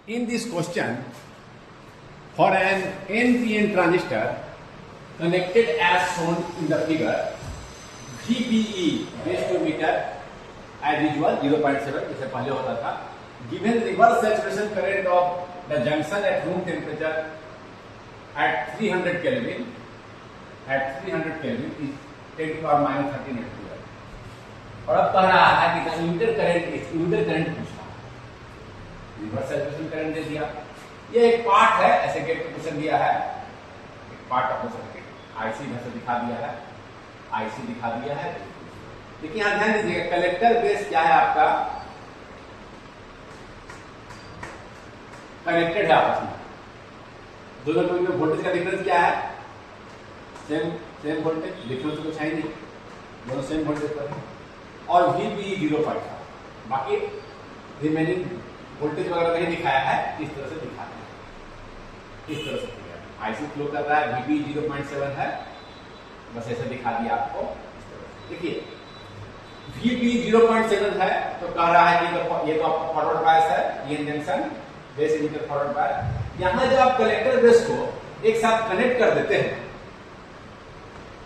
In this question, for an NPN transistor connected as shown in the figure, VBE base to meter as usual 0.7 जैसे पहले होता था. Given reverse saturation current of the junction at room temperature at 300 Kelvin, is 10 to power minus 13 ampere. और अब कह रहा है कि emitter current पूछा, रिवर्स सैचुरेशन करंट दे दिया. ये एक पार्ट है, ऐसे गेट पे क्वेश्चन दिया है, एक part of the circuit. IC में से दिखा दिया है, आईसी दिखा दिया है. देखिए यहां ध्यान दीजिएगा, कलेक्टर बेस क्या है आपका, कनेक्टेड है आपस में. दोनों में वोल्टेज का डिफरेंस क्या है, सेम वोल्टेज, डिफरेंस कुछ है नहीं, दोनों सेम वोल्टेज पर है. और VBE 0.5, बाकी रिमेनिंग वोल्टेज वगैरह नहीं दिखाया है, इस तरह से दिखाते हैं, इस तरह से आईसी फ्लो कर रहा है, VBE 0.7 है, बस ऐसे दिखा दिया आपको. देखिए VBE 0.7 है तो कह रहा है कि ये तो आपका फॉरवर्ड बायस है, ये junction base emitter forward bias. यहां जब आप कलेक्टर बेस को एक साथ कनेक्ट कर देते हैं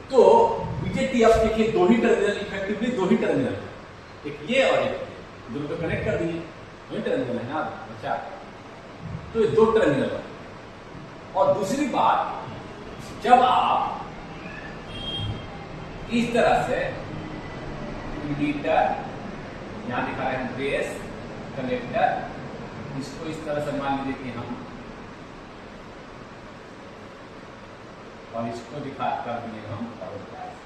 तो बीजेटी आप देखिए दो ही टर्मिनल, इफेक्टिवली दो ही टर्मिनल, एक ये और एक ये, दोनों को कनेक्ट कर दिए, दो ही टर्मिनल है ना. अच्छा, तो ये दो टर्मिनल है. और दूसरी बात, जब आप इस तरह से इमिटर, यहां दिखा रहे हैं बेस कनेक्टर, इसको इस तरह से मान लीजिए कि हम, और इसको दिखा कर दिए हम फॉरवर्ड बायस.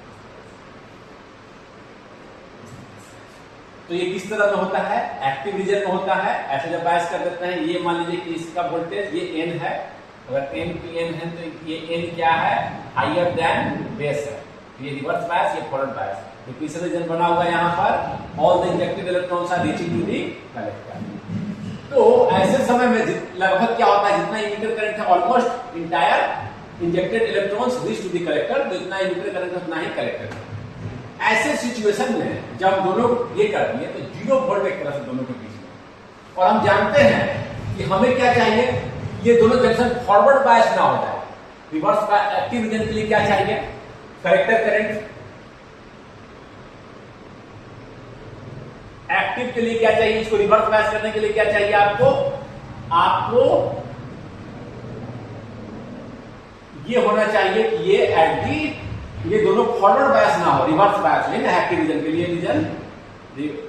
तो ये किस तरह में होता है, एक्टिव रीजन में होता है. ऐसे जब बायस कर देते हैं, ये मान लीजिए कि इसका वोल्टेज ये N है, अगर NPN है तो ये N क्या है, हाइयर देन बेस है. ये रिवर्स बायस, ये फॉरवर्ड बायस. ये तीसरा रीजन बना हुआ है यहाँ पर, all the injected electrons are reaching to the collector. तो ऐसे समय में लगभग क्या होता है, जितना इमिटर करंट है almost entire injected electrons reach to the collector, तो इतना इमिटर करंट है उतना ही कलेक्टर. ऐसे सिचुएशन में जब दोनों ये कर दिए तो 0 वोल्ट एक तरह से दोनों के बीच में. और हम जानते हैं कि हमें क्या चाहिए, ये दोनों जंक्शन फॉरवर्ड बायस ना हो जाए. रिवर्स का एक्टिव रीजन के लिए क्या चाहिए, कलेक्टर करंट. एक्टिव के लिए क्या चाहिए, इसको रिवर्स बायस करने के लिए क्या चाहिए आपको ये होना चाहिए कि ये एट दी, ये दोनों फॉरवर्ड बायस ना हो, रिवर्स बायस लेना है. एक्टिव रीजन के लिए रीजन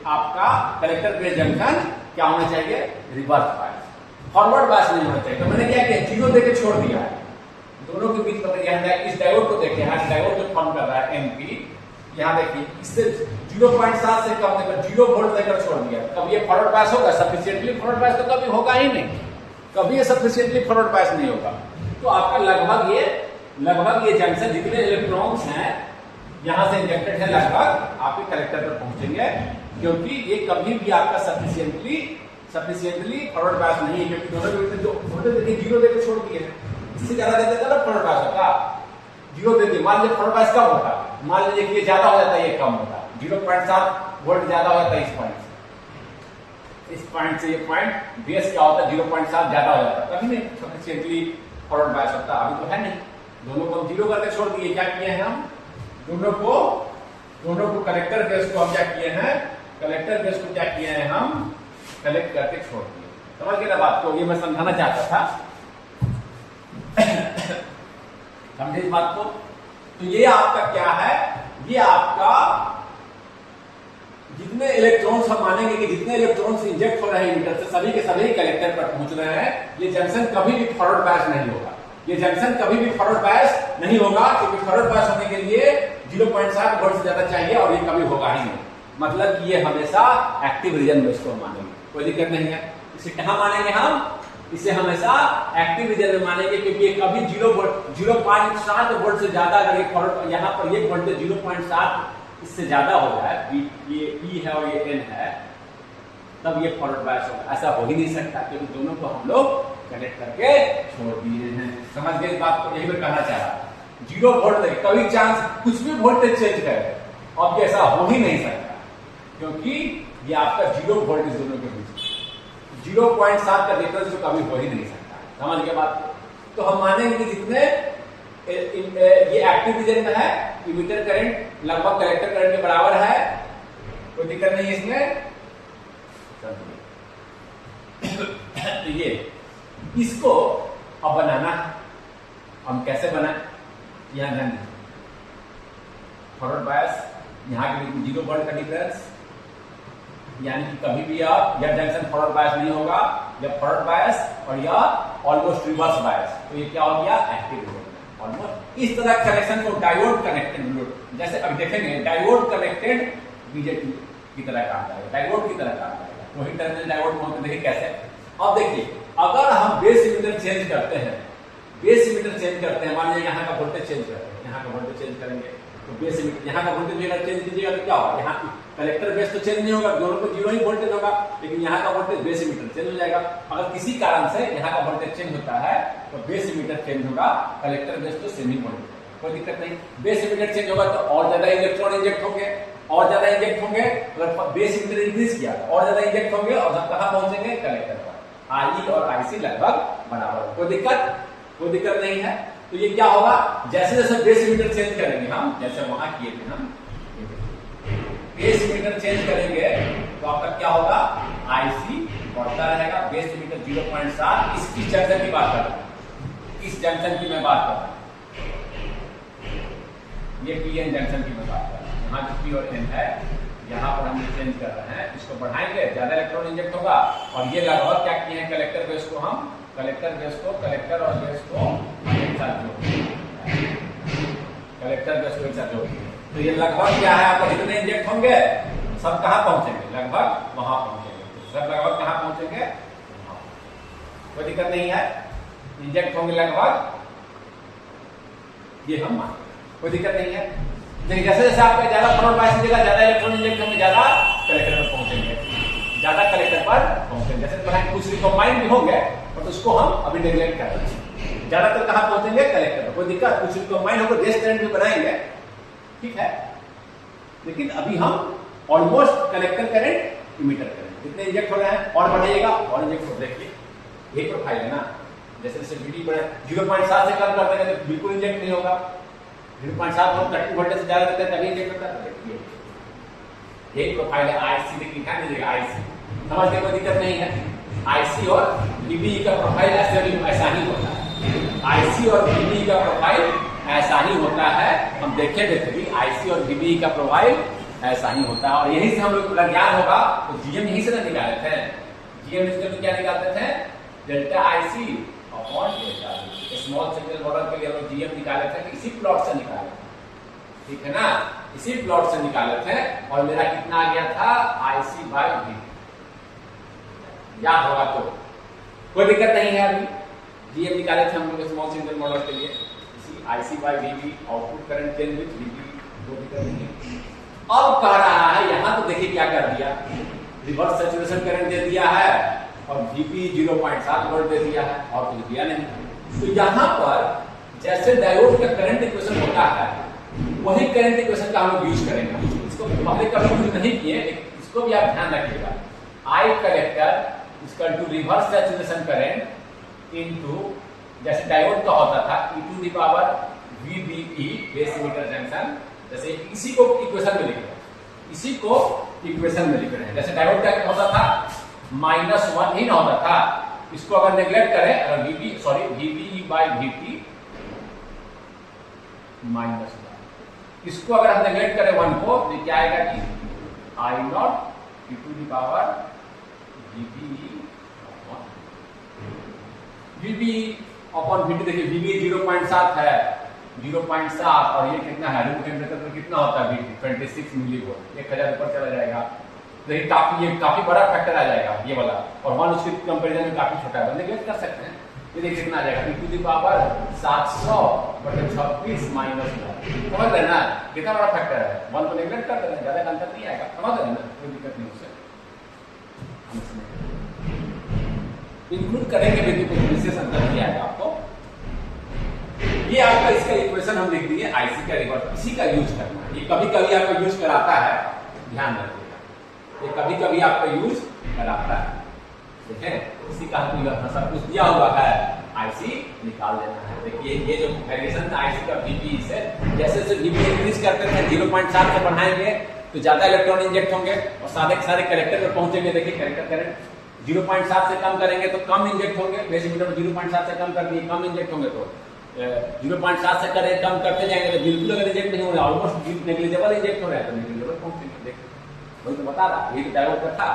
आपका कलेक्टर बेस जंक्शन क्या होना चाहिए, रिवर्स बायस, फॉरवर्ड बायस नहीं होना चाहिए. तो मैंने क्या किया, 0 देके छोड़ दिया है. दोनों के बीच में इस डायोड को देखिए, यहां डायोड जो फॉर्म कर रहा है MP, यहां देखिए इससे 0.7 से कम देकर 0 वोल्ट देकर छोड़ दिया. कब ये फॉरवर्ड बायस होगा, सफिशिएंटली फॉरवर्ड बायस तो कभी होगा ही नहीं, कभी ये सफिशिएंटली फॉरवर्ड बायस नहीं होगा. तो आपका लगभग ये जंक्शन जितने इलेक्ट्रॉन्स हैं यहां से इंजेक्टेड है, लगभग आपके कलेक्टर पर पहुंचेंगे, क्योंकि ये कभी भी आपका सफिशिएंटली फॉरवर्ड बायस नहीं है. क्योंकि दोनों के जो वोल्टेज देखिए 0 देकर छोड़ दिए हैं, इससे ज्यादा देते थे ना फॉरवर्ड बायस होता, 0 देते. मान लीजिए फॉरवर्ड बायस कम होता, मान लीजिए कि ये ज्यादा हो जाता है, ये कम होता, 0.7 वोल्ट ज्यादा हो जाता है. इस पॉइंट से ये पॉइंट बेस क्या होता है, 0.7 ज्यादा हो जाता है, कभी नहीं सफिशिएंटली फॉरवर्ड बायस होता. अभी तो है नहीं, दोनों को 0 करके छोड़ दिए. क्या किए हैं हम, दोनों को कलेक्टर बेस को हम क्या किए हैं, कलेक्टर बेस को क्या किए हैं, हम कलेक्ट करके छोड़ दिए. समझ गए ना बात को, ये मैं समझाना चाहता था. समझे इस बात को. तो ये आपका क्या है, ये आपका जितने इलेक्ट्रॉन्स हम मानेंगे कि जितने इलेक्ट्रॉन्स इंजेक्ट हो रहे हैं इमिटर से, सभी के सभी कलेक्टर पर पहुंच रहे हैं. ये जंक्शन कभी भी फॉरवर्ड बायस नहीं होगा, ये जंक्शन कभी भी फॉरवर्ड बायस नहीं होगा, क्योंकि फॉरवर्ड बायस होने के लिए 0.7 वोल्ट से ज्यादा चाहिए, और ये कभी होगा ही नहीं. मतलब कि ये हमेशा एक्टिव रीजन में इसको मानेंगे, कोई दिक्कत नहीं है. इसे कहां मानेंगे हम, इसे हमेशा एक्टिव रीजन में मानेंगे, क्योंकि ये कभी 0.7 वोल्ट से ज्यादा, अगर ये फॉरवर्ड यहां पर ये वोल्टेज 0.7 इससे ज्यादा हो जाए, ये P है और ये N है, तब ये फॉरवर्ड बायस होगा. ऐसा हो ही नहीं सकता, क्योंकि दोनों को हम लोग कनेक्ट करके छोड़ दिए हैं. समझ गए इस बात को, यही मैं कहना चाह रहा. 0 वोल्ट तक कभी चांस कुछ भी वोल्टेज चेंज करे, अब ऐसा हो ही नहीं सकता, क्योंकि ये आपका 0 वोल्ट इस दोनों के बीच, 0.7 का डिफरेंस तो कभी हो ही नहीं सकता। समझ गए बात? तो हम मानेंगे कि जितने ये एक्टिव रीजन में है, इमीटर करंट लगभग कलेक्टर करंट के बराबर है, कोई दिक्कत नहीं है इसमें। तो ये इसको अब बनाना है, हम कैसे बनाए? यहां ध्यान दीजिए, फॉरवर्ड बायस, यहाँ के 0 वोल्ट का डिफरेंस, यानी कि कभी भी आप यह जंक्शन फॉरवर्ड बायस नहीं होगा, यह फॉरवर्ड बायस और यह ऑलमोस्ट रिवर्स बायस, तो ये क्या हो गया? Active region. ऑलमोस्ट इस तरह कनेक्शन को डायोड कनेक्टेड, जैसे अब देखेंगे डायोड कनेक्टेड बीजेटी की तरह काम करेगा, डायोड की तरह काम करेगा। तो ही टर्मिनल डायोड में देखिए कैसे। अब देखिए, अगर हम बेस इमीटर चेंज करते हैं, बेस इमीटर चेंज करते हैं, मान लीजिए यहाँ का वोल्टेज चेंज करते हैं, यहाँ का वोल्टेज चेंज करेंगे तो बेस इमीटर यहाँ का वोल्टेज अगर चेंज कीजिएगा तो क्या होगा? यहाँ कलेक्टर बेस तो चेंज नहीं होगा, दोनों को 0 ही वोल्टेज होगा, लेकिन यहाँ का वोल्टेज बेस इमीटर चेंज हो जाएगा। अगर किसी कारण से यहाँ का वोल्टेज चेंज होता है तो बेस इमीटर चेंज होगा, कलेक्टर बेस तो सेम ही वोल्टेज, कोई दिक्कत नहीं। बेस इमीटर चेंज होगा तो और ज्यादा इलेक्ट्रॉन इंजेक्ट होंगे, और ज्यादा इंजेक्ट होंगे। अगर बेस इमीटर इंक्रीज किया तो और ज्यादा इंजेक्ट होंगे, और सब कहां पहुंचेंगे? कलेक्टर पर। आई और आईसी लगभग बराबर, कोई दिक्कत नहीं है। तो ये क्या होगा? जैसे जैसे बेस इमीटर चेंज करेंगे हम, जैसे वहां किए थे हम, बेस इमीटर चेंज करेंगे तो आपका क्या होगा? आईसी बढ़ता रहेगा। बेस इमीटर 0.7, इसकी जंक्शन की बात कर रहा हूं, इस जंक्शन की मैं बात कर रहा हूं, ये पीएन जंक्शन की मैं बात कर रहा हूं। यहाँ जो पी और एन है, यहाँ पर हम चेंज कर रहे हैं, इसको बढ़ाएंगे, ज्यादा इलेक्ट्रॉन इंजेक्ट होगा। और ये लगभग क्या किए हैं? कलेक्टर बेस को हम, कलेक्टर और बेस को एक साथ जोड़, कलेक्टर बेस को एक साथ जोड़। तो ये लगभग क्या है? आपको जितने इंजेक्ट होंगे सब कहाँ पहुंचेंगे? लगभग वहां पहुंचेंगे। तो सब लगभग कहाँ पहुंचेंगे? कोई दिक्कत नहीं है, इंजेक्ट होंगे लगभग, ये हम मानेंगे, कोई दिक्कत नहीं है। लेकिन जैसे जैसे आपका ज्यादा फॉरवर्ड बायस जगह ज्यादा इलेक्ट्रॉन इंजेक्ट होंगे, ज्यादा कलेक्टर पर पहुंचेंगे, ज्यादा कलेक्टर पर पहुंचेंगे। जैसे कुछ रिकॉम्बाइंड भी होंगे बट उसको हम अभी नेग्लेक्ट कर रहे हैं। ज्यादातर कहां पहुंचेंगे? कलेक्टर पर, कोई दिक्कत? कुछ रिकॉम्बाइंड होकर बेस करंट भी बनाएंगे, ठीक है, लेकिन अभी हम almost collector current, emitter current, कितने इंजेक्ट हो रहे हैं और बढ़ेगा और इंजेक्ट हो। देखिए ये प्रोफाइल है ना, जैसे जैसे बीडी बढ़े 0.7 से कम कर देंगे तो बिल्कुल इंजेक्ट नहीं होगा। 0.7 और 30 वोल्टेज से ज्यादा रहता है तभी इंजेक्ट होता है। देखिए ये प्रोफाइल है। आईसी देखिए, क्या दीजिएगा? आईसी समझ के कोई दिक्कत नहीं है। आईसी और बीबीई का प्रोफाइल ऐसा ही होता है। आईसी और बीबीई का प्रोफाइल ऐसा ही होता है। हम देखे थे भी आईसी और बीबीई का प्रोफाइल ऐसा ही होता है, और यही से हम लोग का ज्ञान होगा। तो जीएम यही से ना निकाले थे, जीएम में क्या निकालते थे? Delta IC upon delta B. Small signal model के लिए हम जीएम निकाले थे, इसी प्लॉट से निकाले थे, ठीक है ना, इसी प्लॉट से निकाले थे। और मेरा कितना आ गया था? आईसी बाई बी, याद होगा तो कोई दिक्कत नहीं है। अभी जीएम निकाले थे हम लोग स्मॉल सिग्नल मॉडल के लिए, इसी IC by VB, output current change with VB, कोई दिक्कत नहीं है। अब कह रहा है यहां, तो देखिए क्या कर दिया, रिवर्स सैचुरेशन करंट दे दिया है और वीपी 0.7 वोल्ट दे दिया है, और कुछ दिया नहीं। तो यहां पर जैसे डायोड का करंट इक्वेशन होता है, वही करंट इक्वेशन का हम लोग यूज करेंगे। इसको पहले कभी यूज नहीं किए, इसको भी आप ध्यान रखिएगा। I collector equal to reverse saturation current into, जैसे डायोड का होता था, e to the power VBE base emitter junction, जैसे इसी को इक्वेशन में लिख रहे हैं, इसी को इक्वेशन में लिख रहे हैं। जैसे डायोड का होता था -1 ही ना होता था, इसको अगर नेग्लेक्ट करें, अगर VBE बाई VT -1, इसको अगर हम नेग्लेक्ट करें 1 को, तो क्या आएगा कि I0 e to the power VBE upon VT। देखिए VBE 0.7 है, 0.7, और ये कितना है? रूम टेम्परेचर पर कितना होता है? 26 मिलीवोल्ट, 1000 ऊपर चला जाएगा। तो ये काफी बड़ा फैक्टर आ जाएगा ये वाला, और 1 उसके कंपेरिजन में काफी छोटा है, नेग्लेक्ट कर सकते हैं। ये देखिए कितना आ जाएगा, e टू द पावर 700/26 -1। समझ रहे ना कितना बड़ा फैक्टर है? 1 को नेग्लेक्ट कर देना, ज्यादा अंतर नहीं आएगा। समझ रहे ना, कोई दिक्कत नहीं उससे। इंक्लूड करेंगे लेकिन कोई विशेष अंतर नहीं आएगा आपको। ये आपका इसका इक्वेशन हम लिख दिए, आईसी का रिवर्स, इसी का यूज करना है। ये कभी कभी आपका यूज कराता है, ध्यान रखिएगा, ये कभी कभी आपका यूज कराता है। देखें इसी का हमको सब कुछ दिया हुआ है, आईसी निकाल देना है। देखिए ये जो वेरिएशन था आईसी का वीपी से, जैसे जैसे वीपी इंक्रीज करते हैं 0.7 से बढ़ाएंगे तो ज्यादा इलेक्ट्रॉन इंजेक्ट होंगे और सारे सारे करेक्टर में पहुंचेंगे। देखिए करेक्टर करंट 0.7 से कम करेंगे तो कम इंजेक्ट होंगे, डेसीमीटर 0.7 से कम कर दिए कम इंजेक्ट होंगे, तो 0.7 से करें कम करते जाएंगे तो बिल्कुल अगर इंजेक्ट नहीं हो रहा, ऑलमोस्ट नेग्लिजिबल इंजेक्ट हो रहा है तो नेग्लिजिबल पहुंचेंगे। देखिए वही तो बता रहा, ये डायलॉग का था,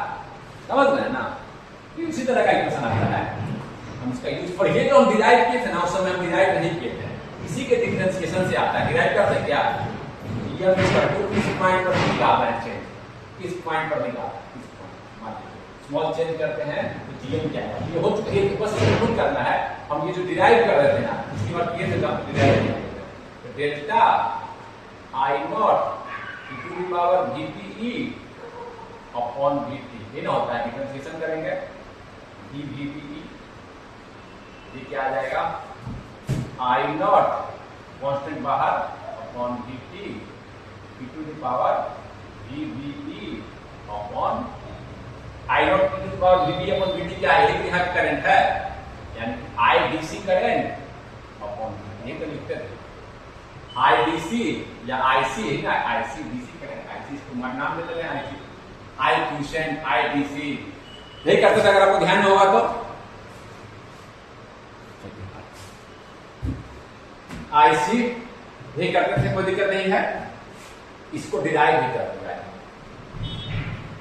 समझ रहे हैं ना। इसी तरह का इक्वेशन आता है, हम इसका यूज पर ये जो हम डिराइव किए थे ना उस समय हम डिराइव नहीं किए थे, इसी के डिफरेंशिएशन से आता है। डिराइव करते क्या है, ये हम इसका किस पॉइंट पर निकाल रहे हैं चेंज, किस पॉइंट पर निकाल किस पॉइंट मान लीजिए स्मॉल चेंज करते हैं तो जीएम क्या है, ये हो चुका है, बस इसको करना है। हम ये जो डिराइव कर रहे थे ना इसकी बात ये थे डिराइव तो delta I not to the power VBE upon VT, ये ना होता है डिफरेंशिएशन करेंगे वीपीई, ये क्या आ जाएगा आई नॉट कांस्टेंट बाहर upon VT to the power VBE upon I not to the power VB upon VT क्या है, ये यहाँ करंट है यानी आई डीसी करंट अपॉन ये तो लिखते थे आई डीसी या आईसी है ना, आईसी डीसी करंट, आईसी इसको नाम देते हैं आईसी, आई क्यूसेंट आई डीसी, यही करते थे अगर आपको ध्यान में होगा तो। आईसी यही करते थे, कोई दिक्कत नहीं है, इसको डिराइव भी कर दिया,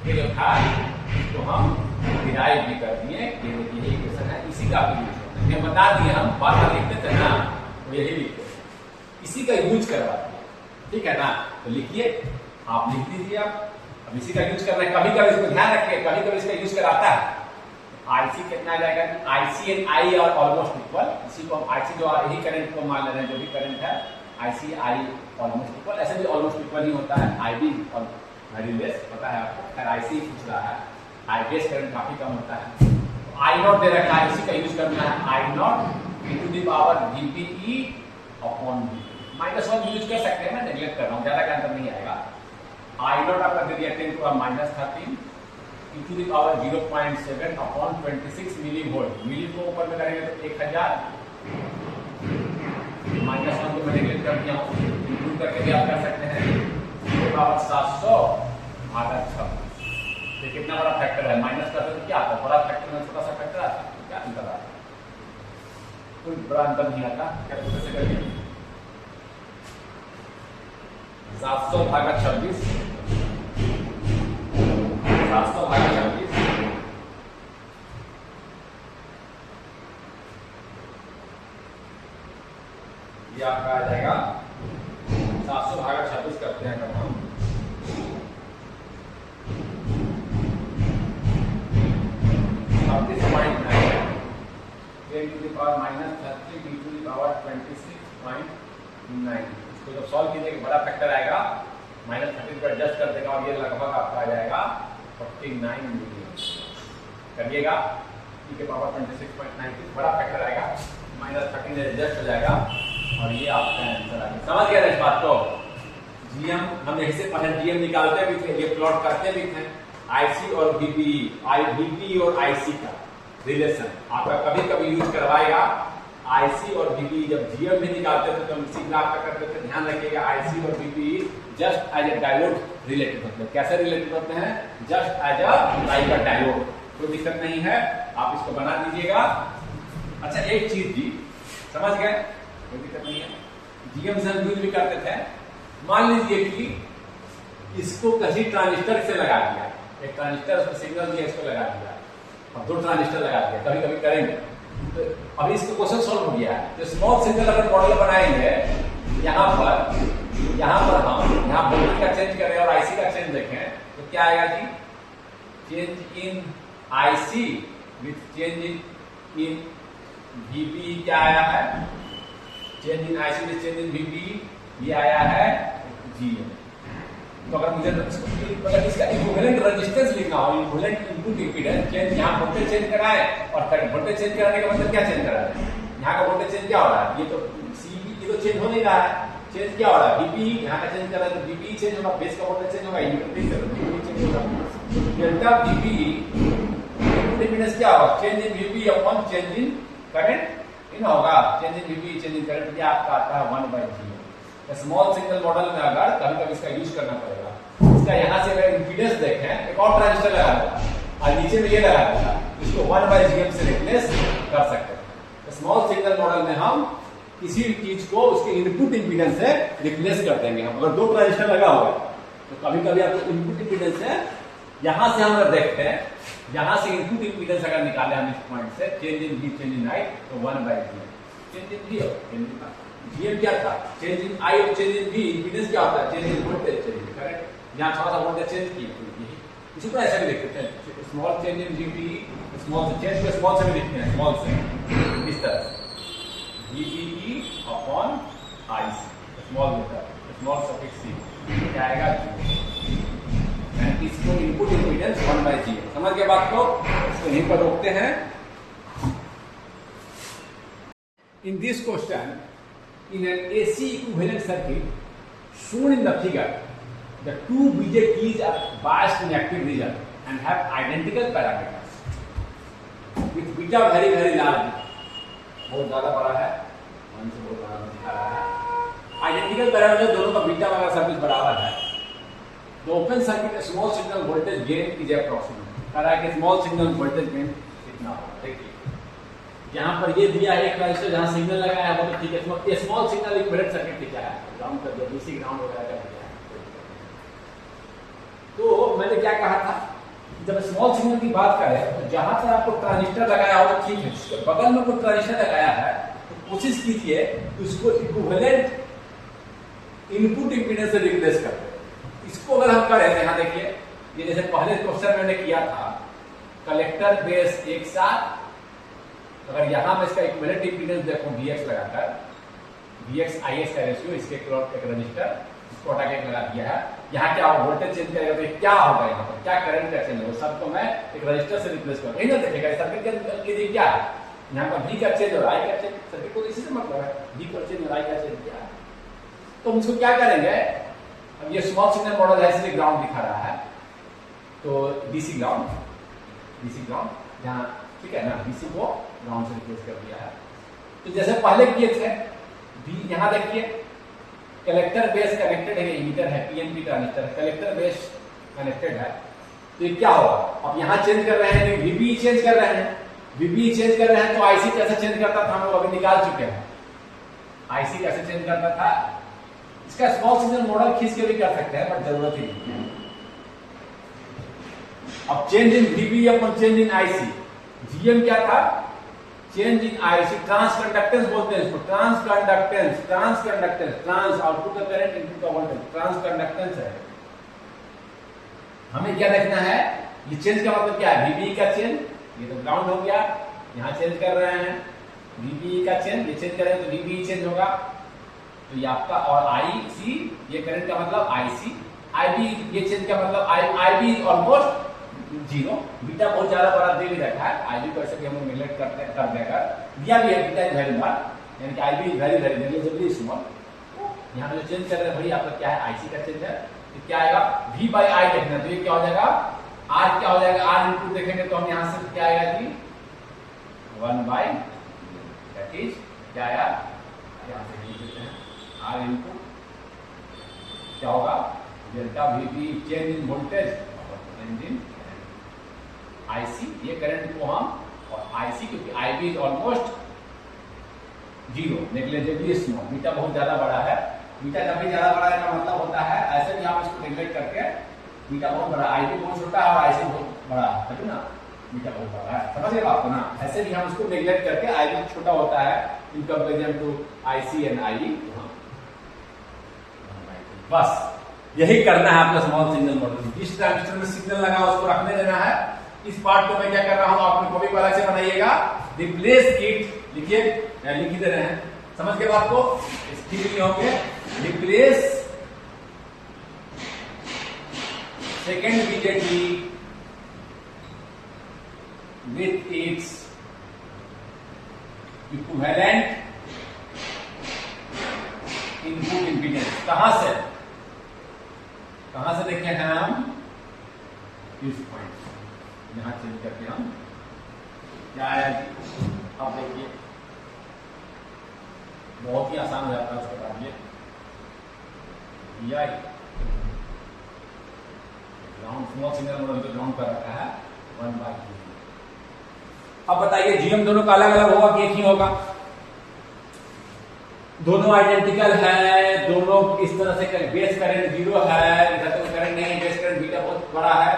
ये जो था तो हम डिराइव भी कर दिए, ये देखिए इक्वेशन है, इसी का भी यूज बता दिए, हम बार बार लिखते थे ना तो यही लिखते थे, इसी का यूज करवा दिया, ठीक है ना। तो लिखिए, आप लिख दीजिए, आप अब इसी का यूज करना है, कभी कभी इसको ध्यान रखिए, कभी कभी इसका यूज कराता है। आईसी कितना आ जाएगा, IC and I R almost equal, इसी को हम आईसी जो यही करंट को मान ले रहे हैं, जो भी करंट है आईसी आई ऑलमोस्ट इक्वल, ऐसे भी ऑलमोस्ट इक्वल ही होता है, आईबी और वेरी लेस पता है आपको, खैर आईसी पूछ रहा है, आई बेस करंट काफी कम होता है। आई नॉट दे रखा है, इसी का यूज करना है, I not into the power VBE upon V, -1 use कर सकते हैं, मैं नेग्लेक्ट कर रहा हूं, ज्यादा का अंतर नहीं आएगा। आई नॉट आपका दे दिया 10 to -13 into the power 0.7 upon 26 milli volt, milli को ऊपर में करेंगे तो 1000, -1 को मैं नेग्लेक्ट कर दिया हूं, इंक्लूड करके भी आप कर सकते हैं, ये पावर 700 भागा 6, ये कितना बड़ा फैक्टर है, माइनस करते तो क्या आता है, बड़ा फैक्टर में छोटा सा फैक्टर आता है, क्या अंतर आता है, कोई बड़ा अंतर नहीं आता, कैलकुलेट से करिए 700 भागा 26, 700 भागा 26, ये आपका आ जाएगा 700 भागा 26 करते हैं अगर हम 10 to the power -30 b to the power 26.9, इसको जब सॉल्व कीजिएगा बड़ा फैक्टर आएगा, -30 पर एडजस्ट कर देगा और ये लगभग आपका आ जाएगा 49 मिलियन, करिएगा e के पावर 26.9, बड़ा फैक्टर आएगा, -30 से एडजस्ट हो जाएगा और ये आपका आंसर आ गया। समझ गया इस बात को। जीएम हम यही से पहले जीएम निकालते भी थे, ये प्लॉट करते भी थे, आईसी और बीपीई, बीपीई और आईसी का रिलेशन आपका कभी कभी यूज करवाएगा। आईसी और बीपीई जब जीएम भी निकालते थे तो हम इसी ग्राफ का करते थे, ध्यान रखिएगा आईसी और VBE just as a diode related होते हैं। कैसे रिलेटेड होते हैं, just as a like a diode, कोई दिक्कत नहीं है, आप इसको बना दीजिएगा। अच्छा एक चीज जी समझ गए, कोई दिक्कत नहीं है, जीएम से हम यूज भी करते थे। मान लीजिए कि इसको कहीं ट्रांजिस्टर से लगा दिया, एक ट्रांजिस्टर उसको सिग्नल दिया, इसको लगा दिया, अब 2 ट्रांजिस्टर लगा दिया, कभी कभी करेंगे तो अभी इसको क्वेश्चन सॉल्व हो गया है। तो स्मॉल सिग्नल अगर मॉडल बनाएंगे यहाँ पर हम यहाँ वोल्टेज का चेंज करें और आईसी का चेंज देखें तो क्या आएगा जी, change in IC with change in VB क्या आया है, change in IC with change in VB ये आया है जीएम। तो अगर मुझे मतलब इसका इक्विवेलेंट रेजिस्टेंस लिखना हो, इक्विवेलेंट इनपुट इंपीडेंस चेंज, यहाँ वोल्टेज चेंज कराए और वोल्टेज चेंज कराने का मतलब क्या चेंज करा है, यहाँ का वोल्टेज चेंज क्या हो रहा है, ये तो सीबी ये तो चेंज हो नहीं रहा है, चेंज क्या हो रहा है बीपी, यहाँ का चेंज कर रहा है तो बीपी चेंज होगा, बेस का वोल्टेज चेंज होगा, बीपी चेंज होगा, डेल्टा बीपी इम्पीडेंस क्या होगा, change in VB upon change in current in होगा, change in VB change in current, ये आपका आता है 1/G। स्मॉल सिग्नल मॉडल में अगर कभी कभी इसका यूज करना पड़ेगा, इसका यहाँ से अगर इम्पीडेंस देखें, एक और ट्रांजिस्टर लगा देगा और नीचे में ये लगा देगा, इसको 1/Gm से रिप्लेस कर सकते हैं। स्मॉल सिग्नल मॉडल में हम किसी चीज को उसके इनपुट इंपीडेंस से रिप्लेस कर देंगे। हम अगर 2 ट्रांजिस्टर लगा हुआ है तो कभी कभी आपको इनपुट इंपीडेंस है, यहां से हम अगर देखते हैं, यहां से इनपुट इंपीडेंस अगर निकाले हम इस पॉइंट से, change in V change in I, तो 1/Gm, चेंज इन V और चेंज इन Gm क्या था, चेंज इन I और चेंज इन V, इंपीडेंस क्या होता है, change in voltage, change in current, यहां थोड़ा सा वोल्टेज चेंज किया, इसी तरह ऐसे भी लिख सकते हैं, small change in VB, small से चेंज को स्मॉल से भी लिखते हैं, स्मॉल से इस तरह से VBE upon IC, small letter, small suffix C क्या आएगा, इसको इनपुट इंपीडेंस 1/G। समझ गए बात को, इसको यहीं पर रोकते हैं। In this question, in an AC equivalent circuit shown in the figure, the two BJTs are biased in active region and have identical parameters with beta very very large, बहुत ज्यादा बड़ा है, 1 से बहुत बड़ा दिखा रहा है। आइडेंटिकल पैरामीटर दोनों का बीटा वगैरह सब कुछ बराबर है। The open circuit small signal voltage gain is approximate, कह रहा है कि स्मॉल सिग्नल वोल्टेज गेन कितना होगा। देखिए यहाँ पर ये दिया है एक ट्रांजिस्टर जहाँ सिग्नल लगाया है वो तो ठीक है, ये स्मॉल सिग्नल इक्विवेलेंट सर्किट दिया है, ग्राउंड कर दिया, डीसी ग्राउंड वगैरह कर दिया है। तो मैंने क्या कहा था, जब स्मॉल सिग्नल की बात करें तो जहां पर आपको ट्रांजिस्टर लगाया हो तो ठीक है, बगल में कोई ट्रांजिस्टर लगाया है तो कोशिश कीजिए उसको इक्विवेलेंट इनपुट इंपीडेंस से रिप्लेस कर दे। इसको अगर हम करें तो यहाँ देखिए, ये जैसे पहले क्वेश्चन मैंने किया था, कलेक्टर बेस एक साथ, अगर यहाँ में इसका इक्विवेलेंट इंपीडेंस देखो Vx लगाकर, Vx Ix का रेशियो, इसके क्रॉस एक रजिस्टर, इसको हटा के लगा दिया है, यहाँ क्या होगा, वोल्टेज चेंज करेगा तो क्या होगा, यहाँ पर क्या करंट का चेंज होगा, सबको मैं एक रजिस्टर से रिप्लेस करूँगा, यही ना देखेगा सर्किट के अंदर क्या है, यहाँ पर V का चेंज और I का चेंज, सर्किट को इसी से मतलब है, V का चेंज और I का चेंज क्या है। तो हम इसको क्या करेंगे, अब ये स्मॉल सिग्नल मॉडल है इसलिए ग्राउंड दिखा रहा है, तो डीसी ग्राउंड जहाँ ठीक है ना, डीसी को ग्राउंड से रिप्लेस कर दिया है। तो जैसे पहले किए थे, भी यहाँ देखिए कलेक्टर बेस कनेक्टेड है, इमीटर है, PNP transistor, collector base connected है, तो ये क्या होगा, अब यहाँ चेंज कर रहे हैं, वीबी चेंज कर रहे हैं, वीबी चेंज कर रहे हैं तो आईसी कैसे चेंज करता था हम लोग अभी निकाल चुके हैं, आईसी कैसे चेंज करता था, इसका स्मॉल सिग्नल मॉडल खींच के भी कर सकते हैं पर जरूरत ही नहीं है। अब change in VB upon change in IC, GM क्या था, change in IC, transconductance बोलते हैं इसको, ट्रांस आउटपुट का करंट इनपुट का वोल्टेज, ट्रांस कंडक्टेंस है। हमें क्या देखना है, ये चेंज का मतलब क्या है, वीबी का चेंज, ये तो ग्राउंड हो गया, यहां चेंज कर रहे हैं, वीबी का चेंज, ये चेंज करेंगे तो वीबी चेंज होगा, तो ये आपका, और आईसी ये करंट का मतलब आईसी, आईबी ये चेंज का मतलब आईबी ऑलमोस्ट जीरो, बीटा बहुत ज्यादा बड़ा दे भी रखा है, आईबी को ऐसे भी हम लोग नेग्लेक्ट करते हैं, कर देगा दिया भी है, बीटा इज वेरी लार्ज, यानी कि IB very very negligibly small. यहाँ पे जो चेंज कर रहे हैं भाई आपका क्या है, आईसी का चेंज है, तो क्या आएगा V बाई आई देखना, तो ये क्या हो जाएगा, R क्या हो जाएगा, R इनपुट देखेंगे तो हम यहाँ से क्या आएगा जी 1 बाई, दैट इज क्या आया, यहाँ से लिख देते हैं R इनपुट क्या होगा, delta VB change in voltage change in IC, ये करंट को हम, और आईसी क्योंकि IB is almost zero, negligibly small, beta बहुत ज्यादा बड़ा है, बीटा जब भी ज्यादा बड़ा है का मतलब होता है ऐसे भी आप इसको नेग्लेक्ट करके, बीटा बहुत बड़ा, आईबी बहुत छोटा है और आईसी बहुत बड़ा है ना, बीटा बहुत बड़ा है, समझ गए आपको ना, ऐसे भी हम इसको नेग्लेक्ट करके, आईबी छोटा होता है in comparison to IC and I, बस यही करना है अपना स्मॉल सिग्नल मॉडल। इस ट्रांजिस्टर में सिग्नल लगा उसको रखने देना है, इस पार्ट को मैं क्या कर रहा हूं, आपने कॉपी वाला से बनाइएगा, रिप्लेस इट, लिखिए लिख दे रहे हैं, समझ के बात को, इसकी भी होंगे, replace second BJT with its equivalent input impedance, कहां से देखे हैं हम, इस पॉइंट यहां चेंज करके हम क्या है, आप देखिए बहुत ही आसान हो जाता है उसके बाद ये ग्राउंड स्मॉल सिग्नल मॉडल पे ग्राउंड कर रखा है 1/2। अब बताइए जीएम दोनों का अलग अलग होगा कि एक ही होगा? दोनों आइडेंटिकल है, दोनों इस तरह से बेस करंट 0 है, इधर तो करंट नहीं है, बेस करंट बीटा बहुत बड़ा है,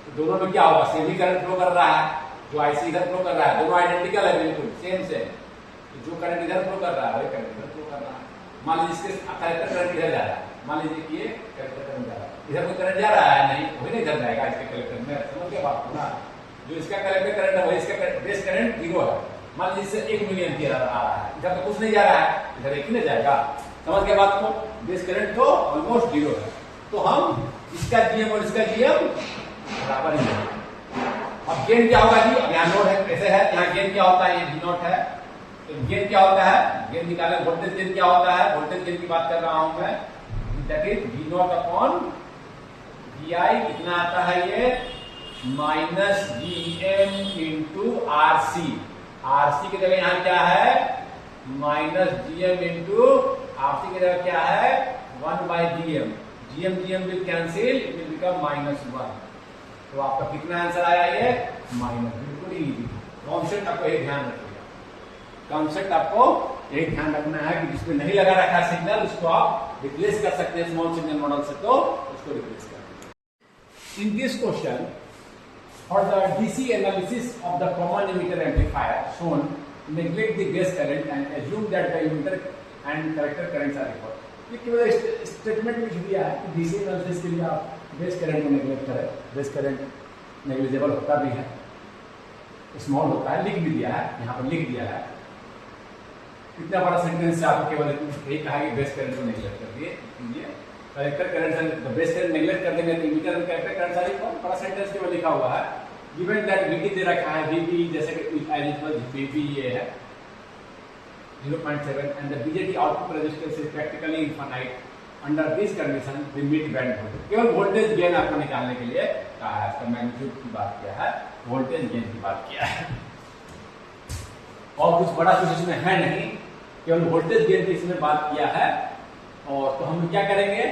तो दोनों में क्या होगा, सेम ही करंट फ्लो कर रहा है, जो आईसी इधर फ्लो कर रहा है, दोनों आइडेंटिकल है बिल्कुल सेम से, तो जो करंट इधर फ्लो कर रहा है वही करंट इधर फ्लो कर रहा है। मान लीजिए इसके कलेक्टर करंट इधर जा रहा है, मान लीजिए कि ये कलेक्टर करंट जा रहा है, इधर कोई करंट जा रहा है नहीं, वही नहीं इधर जाएगा इसके कलेक्टर में, समझ के बात ना, जो इसका कलेक्टर करंट है वही इसका बेस करंट 0 है, मान लीजिए इससे 1 मिली एम्पियर आ रहा है, इधर तो कुछ नहीं जा रहा है, इधर एक ही नहीं जाएगा, समझ के बात को, बेस करंट तो ऑलमोस्ट 0 है, तो हम इसका जीएम और इसका जीएम बराबर ही है। अब गेन क्या होगा जी, अब यहाँ नोड है, कैसे है, यहाँ गेन क्या होता है, ये V नॉट है, तो गेन क्या होता है, गेन निकाले, वोल्टेज गेन क्या होता है, वोल्टेज गेन की बात कर रहा हूं मैं, that is V not upon VI, कितना आता है ये, minus GM into RC, RC की जगह यहाँ क्या है, माइनस GM इंटू RC की जगह क्या है, 1/GM, GM will cancel, it will become -1, तो आपका कितना आंसर आया ये, माइनस, बिल्कुल इजी। कॉन्सेप्ट आपको एक ध्यान रखिएगा, कॉन्सेप्ट आपको एक ध्यान रखना है कि जिसमें नहीं लगा रखा सिग्नल उसको आप रिप्लेस कर सकते हैं स्मॉल सिग्नल मॉडल से, तो उसको रिप्लेस कर। In this question for the DC analysis of the common emitter amplifier shown, neglect the base current and assume that the emitter and collector currents are equal। ये केवल statement लिख दिया है कि डीसी एनालिसिस के लिए आप बेस करंट को नेग्लेक्ट करें, बेस करंट नेग्लिजिबल होता भी है, स्मॉल होता है, लिख भी दिया है, यहाँ पर लिख दिया है, इतना बड़ा सेंटेंस से आपको केवल यही कहा कि बेस करंट को नेग्लेक्ट कर दिए, collector current base current neglect कर देंगे तो इमीटर एंड कलेक्टर करंट सारी बड़ा सेंटेंस केवल लिखा हुआ है, गिवन दैट वीटी दे रखा है, वीपी जैसे कि वीपी ये है 0.7 and the BJT output resistance is practically infinite, under this condition the mid band voltage, केवल वोल्टेज गेन आपको निकालने के लिए कहा है, इसका मैग्नीट्यूड की बात किया है, वोल्टेज गेन की बात किया है, और कुछ बड़ा कुछ इसमें है नहीं, केवल वोल्टेज गेन की इसमें बात किया है। और तो हम क्या करेंगे,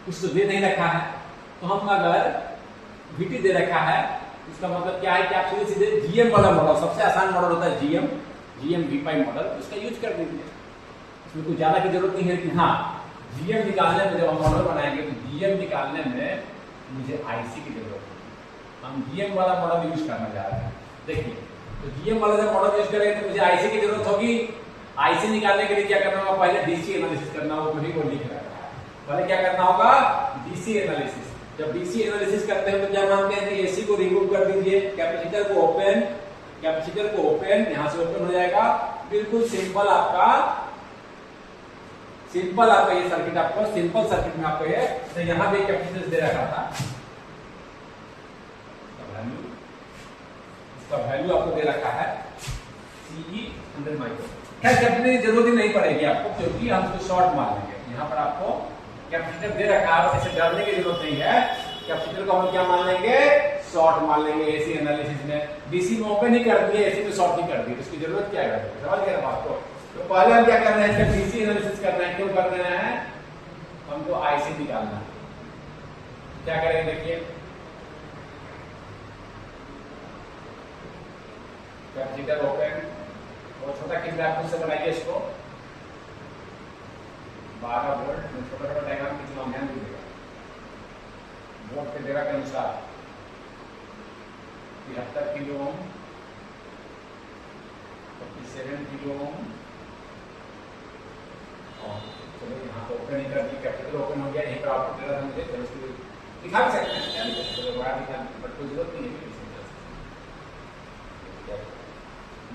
कुछ तो दे नहीं रखा है, तो हम अगर VT दे रखा है इसका मतलब क्या है कि आप सीधे सीधे GM वाला मॉडल, सबसे आसान मॉडल होता है GM V5 मॉडल, उसका यूज कर दीजिए, इसमें कुछ ज्यादा की जरूरत नहीं है कि हाँ GM निकालने में जब हम मॉडल बनाएंगे तो GM निकालने में मुझे IC की जरूरत है, हम GM वाला मॉडल यूज करना जा रहे हैं। देखिए तो GM वाला जब मॉडल यूज करेंगे तो मुझे IC की जरूरत होगी, IC निकालने के लिए क्या करना होगा, पहले DC एनालिसिस करना होगा, वही वो लिख रहा है, पहले क्या करना होगा, DC एनालिसिस। जब DC एनालिसिस करते हैं तो क्या मानते हैं कि AC को रिमूव कर दीजिए, कैपेसिटर को ओपन, यहां से ओपन हो जाएगा, बिल्कुल सिंपल आपका ये सर्किट, आपको सिंपल सर्किट में आपको ये, तो यहां भी कैपेसिटेंस दे रखा था, इसका वैल्यू आपको दे रखा है CE 100 माइक्रो, खैर कैपेसिटर की जरूरत ही नहीं पड़ेगी आपको, क्योंकि हम इसको शॉर्ट मान लेंगे, यहाँ पर आपको कैपेसिटर दे रखा है, इसे डरने की जरूरत नहीं है, कैपेसिटर को हम क्या मान लेंगे, शॉर्ट मान लेंगे। एसी एनालिसिस में डीसी में ओपन ही कर दिए, एसी में शॉर्ट ही कर दिए, इसकी जरूरत क्या है, समझ गए बात को। तो पहले हम क्या कर रहे हैं, इसका डीसी एनालिसिस कर रहे हैं, क्यों कर रहे हैं, हमको आईसी निकालना है, क्या करेंगे देखिए, कैपेसिटर ओपन, और छोटा कितना से बनाइए इसको 12 वोल्ट, छोटा छोटा डायग्राम कितना ध्यान दीजिएगा, वोल्ट के जगह के अनुसार 73 किलो ओम, 47 किलो ओम, और चलो यहाँ पे ओपन ही कर दी, कैपेसिटर ओपन हो गया, यहीं पर आउटपुट दे रहा था मुझे, चलो इसको दिखा भी सकते हैं, यानी बड़ा दिखा, बट कोई जरूरत नहीं है,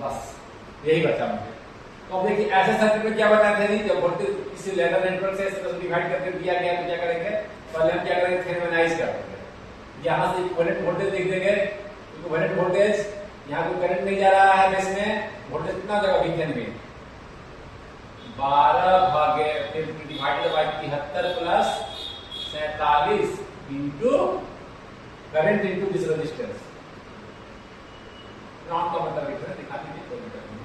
बस यही बचा मुझे। तो अब देखिए ऐसे सर्किट में क्या बताते हैं, जब वोल्टेज किसी लेवल नेटवर्क से इस तरह से डिवाइड करके दिया गया तो क्या करेंगे, पहले हम क्या करेंगे, थेवेनिनाइज कर देंगे, यहाँ से इक्विवेलेंट वोल्टेज लिख देंगे, इक्विवेलेंट वोल्टेज, यहाँ कोई करंट नहीं जा रहा है, इसमें वोल्टेज कितना जगह वीकेंड में 12 भागे divided by 73 plus 47 into current into this resistance, ground का मतलब इतना दिखा दीजिए, कोई दिक्कत नहीं।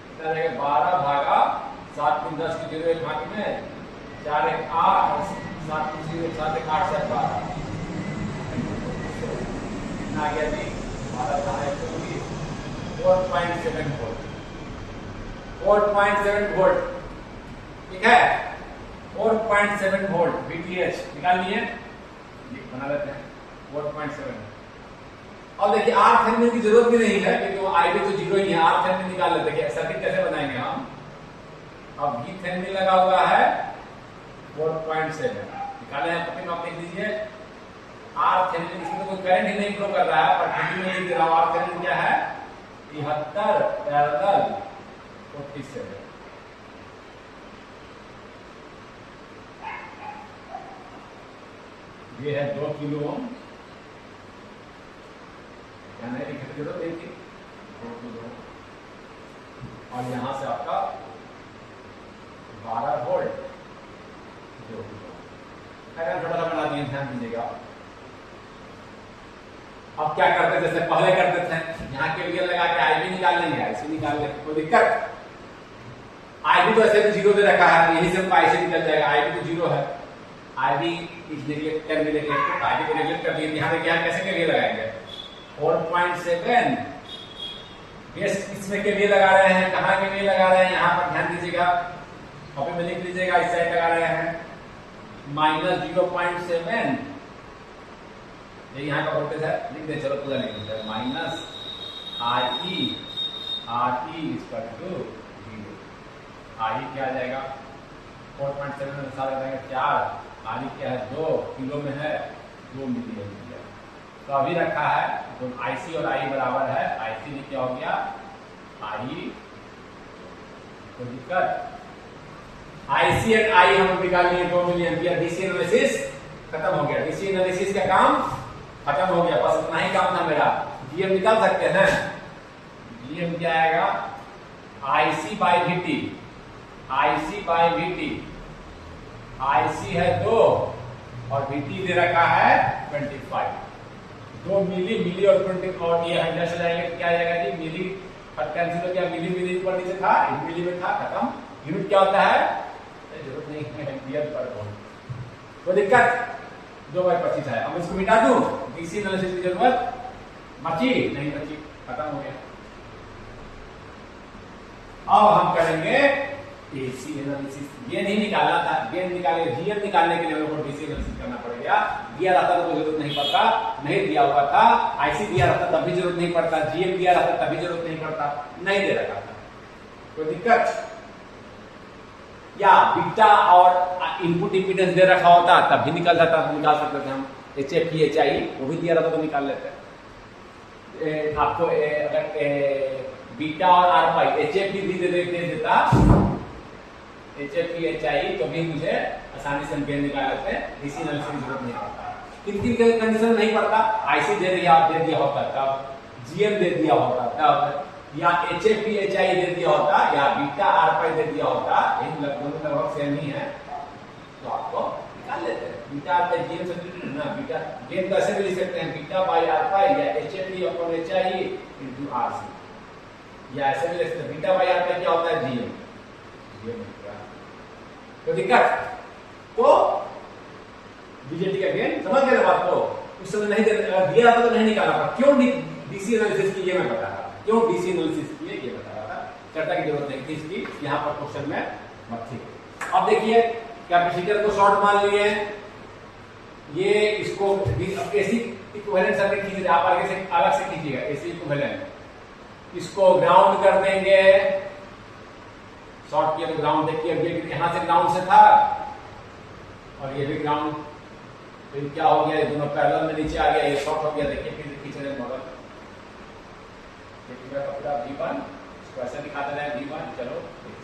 कितना जाएगा 12 भागा 7 3 10 की 0 1 भाग में 4 1 8 7 3 0 7 1 8 7 12 कितना आ गया जी 12 4.7 वोल्ट 4.7 वोल्ट ठीक है 4.7 वोल्ट VTH निकाल लिए बना लेते हैं 4.7। और देखिए RThevenin की जरूरत भी नहीं है क्योंकि वो IB तो जीरो ही है। RThevenin निकाल लेते हैं। सर्किट कैसे बनाएंगे हम, अब VThevenin लगा हुआ है 4.7 निकाले हैं पक्के में, आप देख लीजिए RThevenin इसमें तो कोई करंट ही नहीं फ्लो कर रहा है, पर वीडियो में लिख रहा हूं RThevenin क्या है 73 पैरेलल 47। ये है 2 किलो ओम, देखिए 2 किलो, और यहां से आपका 12 वोल्ट 2 किलो। थोड़ा सा बना दिए, ध्यान दीजिएगा। अब क्या करते थे, जैसे पहले करते थे यहाँ के लिए लगा के IB निकाल लेंगे, IC निकाल लेंगे, कोई दिक्कत। IB तो ऐसे भी जीरो दे रखा है, यही से हमको IC निकल जाएगा। IB तो जीरो है, IB इज नेगलेक्ट कर भी नेगलेक्ट तो IB को नेगलेक्ट कर दिए। यहाँ पे क्या कैसे के लिए लगाएंगे 4.7 बेस इसमें के लिए लगा रहे हैं, कहाँ के लिए लगा रहे हैं यहाँ पर ध्यान दीजिएगा, कॉपी में लिख लीजिएगा। इस साइड लगा रहे हैं -0.7, ये यहाँ का वोल्टेज है, लिख दे चलो पूरा लिख दीजिए minus RE equal to 0। RE क्या आ जाएगा 4.7 में सारे रहेंगे 4, RE क्या है 2 किलो में है 2 मिली एम्पियर। तो अभी रखा है तो IC और I बराबर है, IC में क्या हो गया RE, कोई दिक्कत। IC और I हम निकाल लिए 2 मिली एम्पियर। DC एनालिसिस खत्म हो गया, DC एनालिसिस का काम खत्म हो गया, बस इतना ही काम था मेरा। GM निकाल सकते हैं, GM क्या आएगा IC by VT, IC by VT, IC है 2 और VT दे रखा है 25, 2 मिली मिली और 20 और ये 100 से जाएंगे तो क्या आ जाएगा जी मिली, कैंसिल हो गया, मिली मिली ऊपर नीचे था, मिली में था, खत्म। यूनिट क्या होता है जरूरत नहीं है एम्पियर पर वोल्ट, कोई दिक्कत। 2/25 है, अब इसको मिटा दूं, DC एनालिसिस की जरूरत बची नहीं, बची, खत्म हो गया। अब हम करेंगे AC एनालिसिस। गेन ही निकालना था, गेन निकाले, GM निकालने के लिए हम लोग को DC एनालिसिस करना पड़ेगा। दिया रहता तो जरूरत नहीं पड़ता, नहीं दिया हुआ था, IC दिया रहता तब भी जरूरत नहीं पड़ता, GM दिया रहता तभी जरूरत नहीं पड़ता, नहीं दे रखा था, कोई दिक्कत। या बीटा और इनपुट इंपीडेंस दे रखा होता तब भी निकाल जाता, निकाल सकते थे हम। HFE HI वो भी दिया रहता तो निकाल लेते। आपको अगर बीटा और RPi HFE भी दे देता, HFE HI तो भी मुझे आसानी से गेन निकाल लेते हैं, DC एनालिसिस की जरूरत नहीं पड़ता। किन किन कंडीशन नहीं पड़ता, IC दे दिया होता तब, GM दे दिया होता तब, या HFE HI दे दिया होता, या बीटा RPi दे दिया होता, इन लगभग सेम ही है, तो आपको निकाल लेते हैं। बीटा RPi GM से रिलेटेड ना, बीटा गेन तो ऐसे भी लिख सकते हैं बीटा बाई RPi या HFE upon HI into RC, या ऐसे भी लिख सकते हैं बीटा बाई RPi क्या होता है GM। तो दिक्कत तो बीजेटी का गेन समझ गए बात को, उस समय नहीं दिया था तो नहीं निकाला था। क्यों DC एनालिसिस की ये मैं बता रहा था, क्यों DC एनालिसिस किए ये बता रहा था, चर्चा की जरूरत नहीं थी इसकी, यहाँ पर क्वेश्चन में मत थी। अब देखिए कैपेसिटर को शॉर्ट मान लिए, ये इसको AC इक्विवेलेंट सर्किट कीजिए, आप आगे से अलग से कीजिएगा AC इक्विवेलेंट, इसको ग्राउंड कर देंगे, शॉर्ट किया तो ग्राउंड देखिए, ये यहां से ग्राउंड से था और ये भी ग्राउंड, फिर क्या हो गया, ये दोनों पैरेलल में नीचे आ गया, ये शॉर्ट हो गया। देखिए फिर खींच रहे मॉडल, देखिए कपड़ा V1 इसको ऐसे दिखाते रहे V1, चलो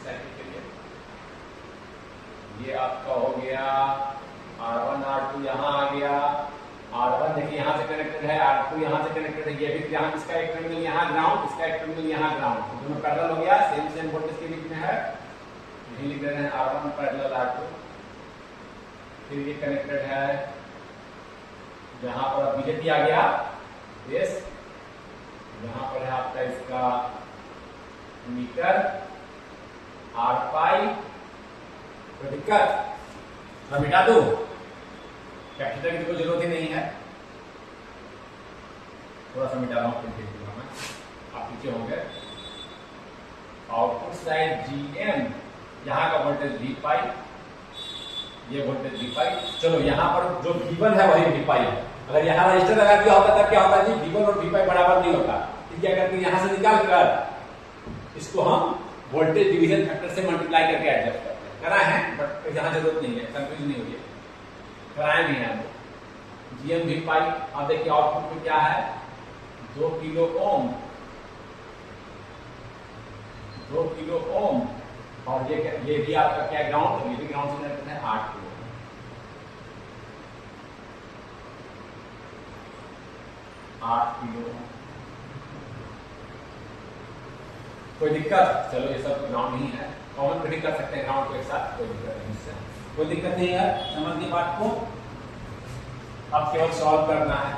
सर्किट के लिए ये आपका हो गया R1 R2 यहाँ आ गया, R1 देखिए यहाँ से कनेक्टेड है, R2 यहाँ से कनेक्टेड है, ये भी यहाँ इसका एक टर्मिनल यहाँ ग्राउंड, इसका एक टर्मिनल यहाँ ग्राउंड, तो दोनों पैरेलल हो गया, सेम वोल्टेज के बीच में है, यही लिख रहे हैं R1 पैरेलल R2। फिर ये कनेक्टेड है, जहां पर बीजेटी आ गया बेस, यहाँ पर है आपका इसका मीटर आर पाई। कोई दिक्कत? मैं मिटा दूं? कैपिटल की तो कोई जरूरत ही नहीं है। थोड़ा सा मिटा रहा हूँ, फिर देख लूंगा मैं, आप पीछे होंगे। आउटपुट साइड जीएम, यहाँ का वोल्टेज वी पाई, ये वोल्टेज वी पाई। चलो यहाँ पर जो V1 है वही वी पाई है। अगर यहाँ रजिस्टर लगा दिया होता तब क्या होता है जी, V1 और वी पाई बराबर नहीं होता। तो क्या करते हैं, यहाँ से निकाल कर इसको हम वोल्टेज डिवीजन फैक्टर से मल्टीप्लाई करके एडजस्ट करते हैं। कराए हैं, बट यहाँ जरूरत नहीं है, कंफ्यूज नहीं हुई, कराए भी हैं। जीएम वी पाई। अब देखिए आउटपुट में क्या है, 2 किलो ओम, 2 किलो ओम। और ये भी आपका क्या ग्राउंड, तो ये भी ग्राउंड से करते हैं 8 किलो, 8 किलो। कोई दिक्कत? चलो ये सब ग्राउंड ही है, कॉमन पे भी कर सकते हैं ग्राउंड के साथ, कोई दिक्कत नहीं, इससे कोई दिक्कत नहीं है। समझ गए बात को? अब केवल सॉल्व करना है।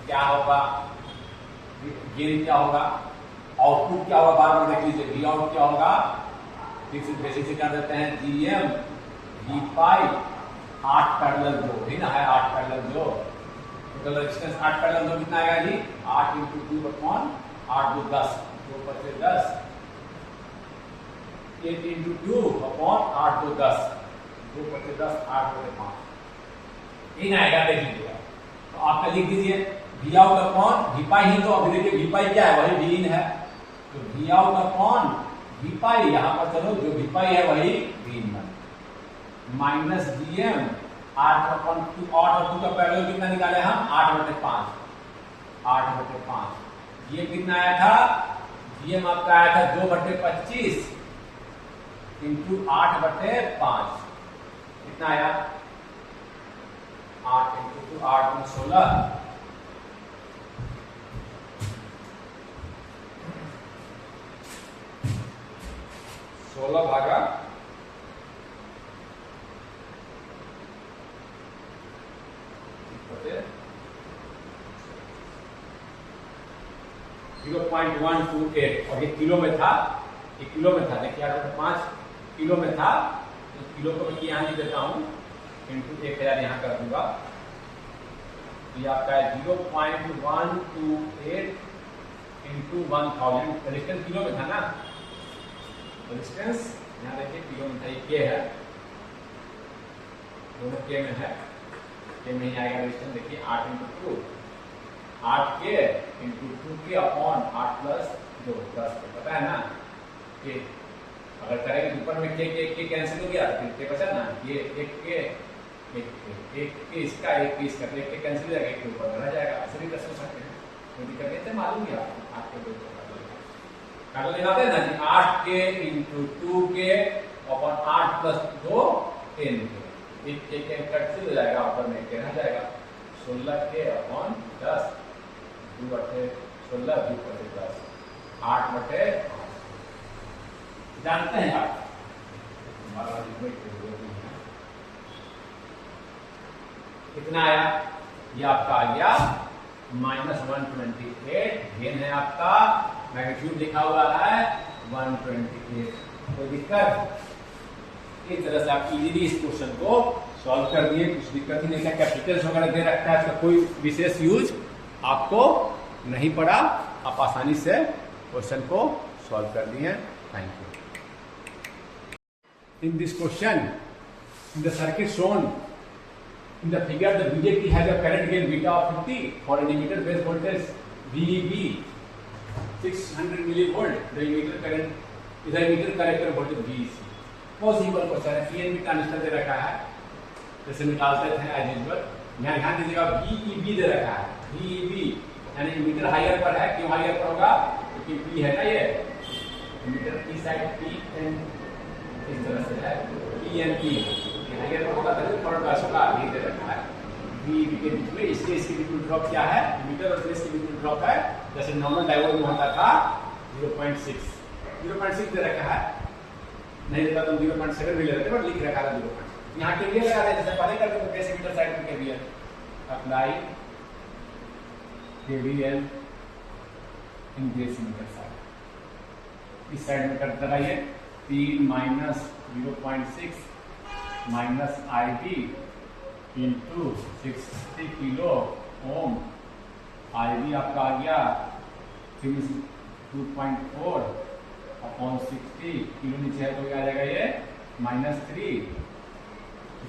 क्या होगा, गेन क्या होगा, आउटपुट क्या होगा, बार बार देख लीजिए। वी आउट क्या होगा, बेसिक से कर देते हैं, जीएम वी पाई 8 पैरेलल 2, है ना, है 8 पैरेलल 2। टोटल रेजिस्टेंस 8 पैरेलल 2 कितना आएगा जी, 8 × 2 अपॉन 8 × 10, 2 × 5 = 10, 8 × 2 अपॉन 8 × 10, 2 × 5 = 10, 8 × 5 इन आएगा, देख लीजिएगा। तो आपका लिख दीजिए वी आउट अपॉन वी पाई ही, तो अभी देखिए वी पाई क्या है, वही वी इन है, तो V out upon V pi, यहाँ पर चलो जो वी पाई है वही वी इन माइनस जीएम 8 अपॉन 2, 8 और 2 का पैरेलल कितना निकाले हम, 8/5, 8/5। ये कितना आया था, जीएम आपका आया था 2/25 इंटू 8/5, कितना आया, 8 × 2, 8 × 16, 16 भागा 0.128, और ये किलो में था, ये किलो में था, देखिए 5 किलो में था, तो किलो को मैं यहाँ लिख देता हूँ, इंटू 1000 यहाँ कर दूंगा। तो ये आपका 0.128 इंटू 1000, रेजिस्टेंस किलो में था ना, रेजिस्टेंस यहाँ देखिए किलो में था, ये के है, दोनों के में है, के में ही आएगा रेजिस्टेंस। देखिए 8 × 2, 8 के इंटू 2 के अपॉन 8 + 2, 10 के, पता है ना, के अगर करेंगे ऊपर में के कैंसिल हो गया, फिर के बचा ना, ये एक के इसका, एक के इसका, एक के कैंसिल हो जाएगा, एक के ऊपर रह जाएगा। ऐसे भी कर सकते हैं, कोई दिक्कत नहीं है, मालूम है आपको, आपके दो काटो लगाते हैं ना जी, 8 के इंटू 2 के अपॉन 8 + 2 10 के, एक कैंसिल हो जाएगा, ऊपर में के रह जाएगा, 16 के अपॉन 10, 2/16, 2/10, 8/5। जानते हैं आप, कितना आया, ये आपका आ गया -128, गेन है आपका, मैग्नीट्यूड लिखा हुआ है 128। कोई दिक्कत? इस तरह से आप इजीली इस क्वेश्चन को सॉल्व कर दिए, कुछ दिक्कत ही नहीं है। कैपिटल्स वगैरह दे रखता है, इसका कोई विशेष यूज आपको नहीं पड़ा, आप आसानी से क्वेश्चन को सॉल्व कर दिए। Thank you. In this question, in the circuit shown in the figure, the BJT has a current gain beta of 50 for an emitter base voltage VEB 600 millivolt. The emitter current is the emitter collector voltage VEC. बहुत simple question है, PNP transistor दे रखा है, जैसे निकालते थे as usual. यहाँ ध्यान दीजिएगा VEB दे रखा है, VEB यानी मीटर हायर पर है। क्यों हायर पर होगा? क्योंकि P है ना, ये मीटर की साइड P एंड इस तरह से है, PNP हायर पर होगा, तभी थर्ड क्लास का ये दे रखा है। VEB के बीच में इसके बीच में ड्रॉप क्या है, मीटर और बेस के बीच में ड्रॉप है, जैसे नॉर्मल डायोड में होता था 0.6 दे रखा है, नहीं देता तो 0.7 भी ले लेते, बट लिख रखा है 0.6। यहाँ केवीएल लगा दे, जैसे पहले करते थे बेस मीटर साइड में केवीएल अप्लाई, केवीएल इन डेसीमीटर साइड। इस साइड में कर लगाइए 3 minus 0.6 minus IB into 60 kilo ohm. IB आपका आ गया 2.4 अपॉन 60 किलो नीचे है तो क्या आ जाएगा ये -3,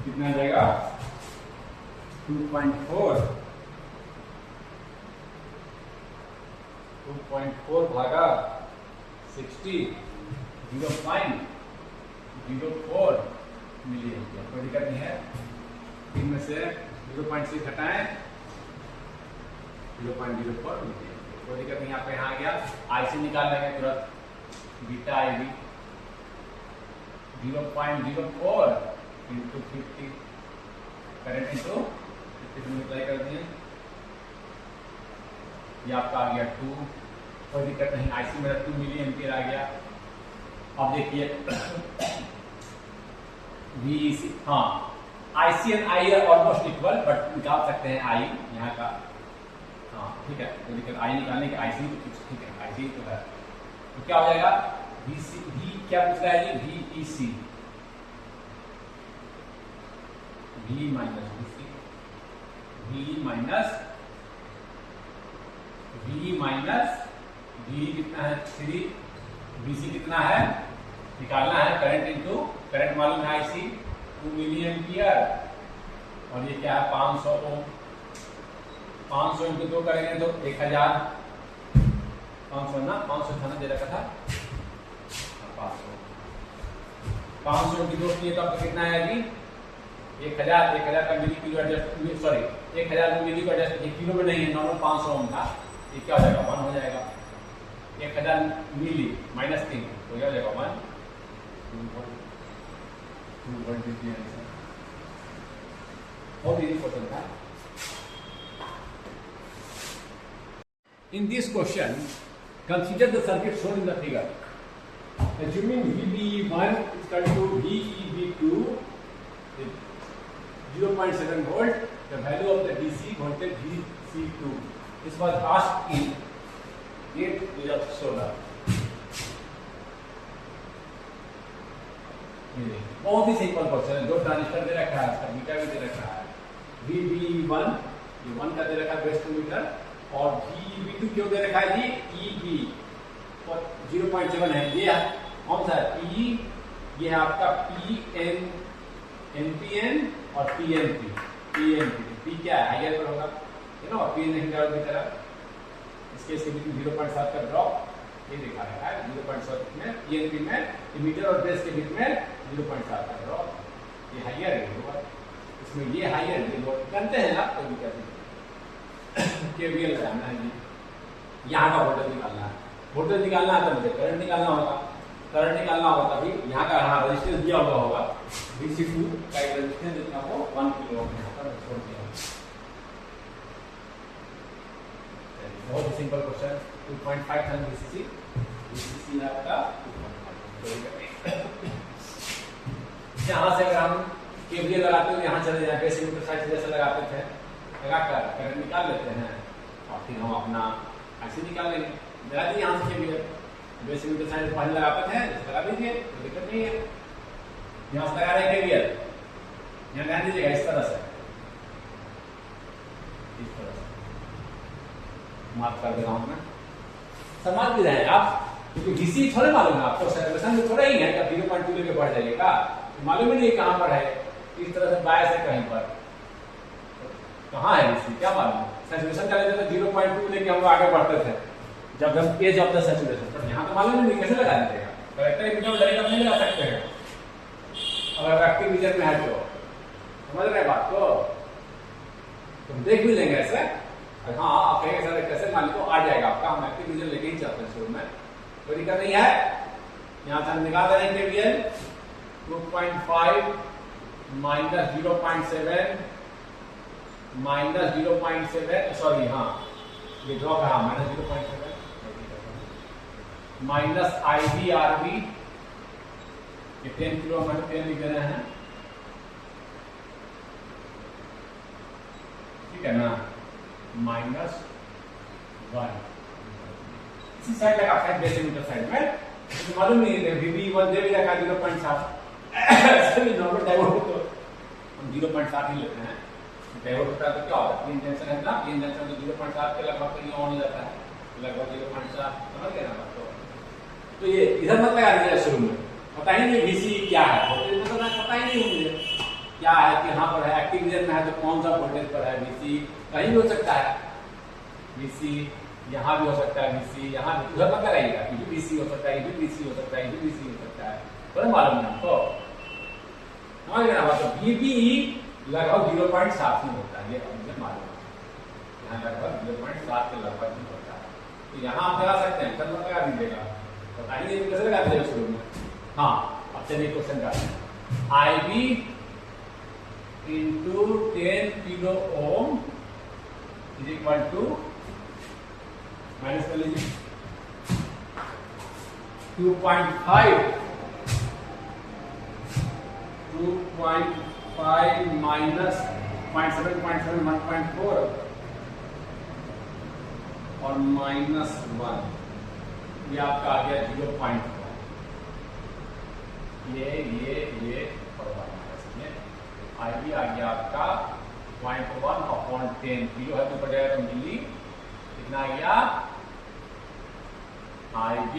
कितना आ जाएगा 2.4 भागा 60 0.04 मिली एम्पियर। कोई दिक्कत नहीं है। इनमें से 0.6 हटाएं 0.04 मिली एम्पियर। कोई दिक्कत नहीं। आपका यहाँ आ गया। IC निकाल लेंगे तुरंत। Beta IB 0.04 into 50 current into 50 से मल्टीप्लाई कर दिए। ये आपका आ गया 2। कोई दिक्कत नहीं। IC मेरा 2 मिली एम्पियर आ गया। अब देखिए VEC, हाँ IC and I are almost equal, but निकाल सकते हैं I यहाँ का। हाँ ठीक है, कोई दिक्कत। I निकालने के IC तो ठीक है, IC तो है। तो क्या हो जाएगा VC, V क्या पूछ रहा है जी VEC, V minus VC, V minus V कितना है 3, VC कितना है निकालना है। करंट इंटू करंट मालूम है IC 2 मिली एम्पियर और ये क्या है 500 ओम। 500 इंटू 2 करेंगे तो 1000, 500 ना 500 था ना दे रखा था 500 इंटू 2 किए तो आपका कितना है जी 1000 का मिली किलो एडजस्ट, सॉरी 1000 में मिली को एडजस्ट, ये किलो में नहीं है, नॉर्मल 500 ओम था। ये क्या हो जाएगा 1 हो जाएगा। 1000 मिली -3 तो क्या हो जाएगा 1 बहुत इजी क्वेश्चन था। In this question, consider the circuit shown in the figure. Assuming VBE1 is equal to VEB2 0.7 volt, the value of the DC voltage VC2. This was asked in 8 of solar. बहुत ही simple question है। जो transistor दे रखा है उसका metre भी दे रखा है। VBE1 ये 1 का दे रखा है बेस मीटर, और VEB2 क्यों दे रखा है जी EB तो 0.7 है। ये कौन सा है E, ये है आपका PN NPN और PNP। P क्या है हाइयर पर होगा है ना, PN नहीं की तरह। इसके बीच में 0.7 का ड्रॉप ये दिखा रहा है 0.7 में PNP में मीटर और बेस के बीच में 0.7 का ड्रॉप, ये हाइयर है लोअर। इसमें ये हाइयर ये लोअर जानते हैं आप, कोई दिक्कत नहीं। KVL लगाना है जी, यहाँ का वोल्टेज निकालना है। वोल्टेज निकालना है तो मुझे करंट निकालना होगा। करंट निकालना होगा तभी यहाँ का हाँ रेजिस्टेंस दिया हुआ होगा। VC2 का एक रेजिस्टेंस जितना हो 1 किलो ओम यहाँ पर छोड़ दिया। बहुत ही सिंपल क्वेश्चन। 2.5 था VCC आपका 2.5। यहाँ से अगर हम KVL लगाते हो यहाँ चले जाए बेसिक मीटर साइड जैसे लगाते थे, लगाकर करंट निकाल लेते हैं और फिर हम अपना IC निकाल लेंगे। लगा दीजिए यहाँ से KVL बेसिक मीटर साइड पहले लगाते थे लगा दीजिए, कोई दिक्कत नहीं है। यहाँ से लगा रहे हैं KVL, यहाँ ध्यान दीजिएगा इस तरह से मार्क कर दे रहा हूँ मैं, समझ भी रहे आप, क्योंकि VC थोड़े मालूम है आपको, सैचुरेशन में थोड़ा ही है कि 0.2 लेके बढ़ जाइएगा, मालूम ही नहीं कहाँ पर है। इस तरह से बायस है कहीं पर, कहाँ है VC क्या मालूम। सैचुरेशन का लेते थे 0.2 लेके हम आगे बढ़ते थे जब हम एज ऑफ द सैचुरेशन, पर यहाँ तो मालूम नहीं कैसे लगा दीजिएगा। करेक्टर मीटर में डायरेक्ट नहीं लगा सकते हैं अगर एक्टिव रीजन में है तो, समझ रहे बात को, तुम देख भी लेंगे ऐसे। हाँ आप कहेंगे सर कैसे मान लो आ जाएगा आपका, हम एक्टिव रीजन लेके ही चलते हैं शुरू में, कोई दिक्कत नहीं है। यहाँ से हम निकाल रहे हैं KVL 2.5 माइनस 0.7 माइनस 0.7 सॉरी हाँ ये ड्रॉप है, हाँ माइनस 0.7 माइनस IB RB ये 10 किलो हमारे 10 लिख रहे हैं, ठीक है ना, -1। इसी साइड लगा है बेस एमीटर साइड में, तो मालूम नहीं है VB1 दे भी रखा 0.7 ऐसे भी नॉर्मल डायोड तो हम 0.7 ही लेते हैं। डायोड होता है तो क्या होता है, पीएन जंक्शन है ना, पीएन जंक्शन तो 0.7 के लगभग तो ये ऑन हो जाता है, लगभग 0.7 समझ गए ना बात। तो ये इधर मत लगा दीजिए शुरू में, पता ही नहीं VC क्या है, तो पता ही नहीं मुझे क्या है कि यहाँ पर है एक्टिव रीजन में है तो कौन सा वोल्टेज पर है, VC कहीं भी हो सकता है, VC यहाँ भी हो सकता है, VC यहाँ भी, उधर मत लगाइएगा, ये भी VC हो सकता है, ये भी VC हो सकता है, ये भी VC हो सकता है, तो मालूम नहीं आपको, समझ गए ना बात। तो VBE लगभग 0.7 में होता है, ये मुझे मालूम है, यहाँ लगभग 0.7 के लगभग में होता है, तो यहाँ आप लगा सकते हैं, चल लगा दीजिएगा, बताइए तो कैसे लगा दीजिएगा शुरू में। हाँ अब चलिए क्वेश्चन करते हैं, IB into 10 kilo ohm is equal to minus कर लीजिए 2.5 माइनस 0.7 1.4 और माइनस 1, ये आपका आ गया 0.1, ये IB आ गया आपका 0.1/10 किलो है तो पड़ेगा तो मिली कितना आ गया IB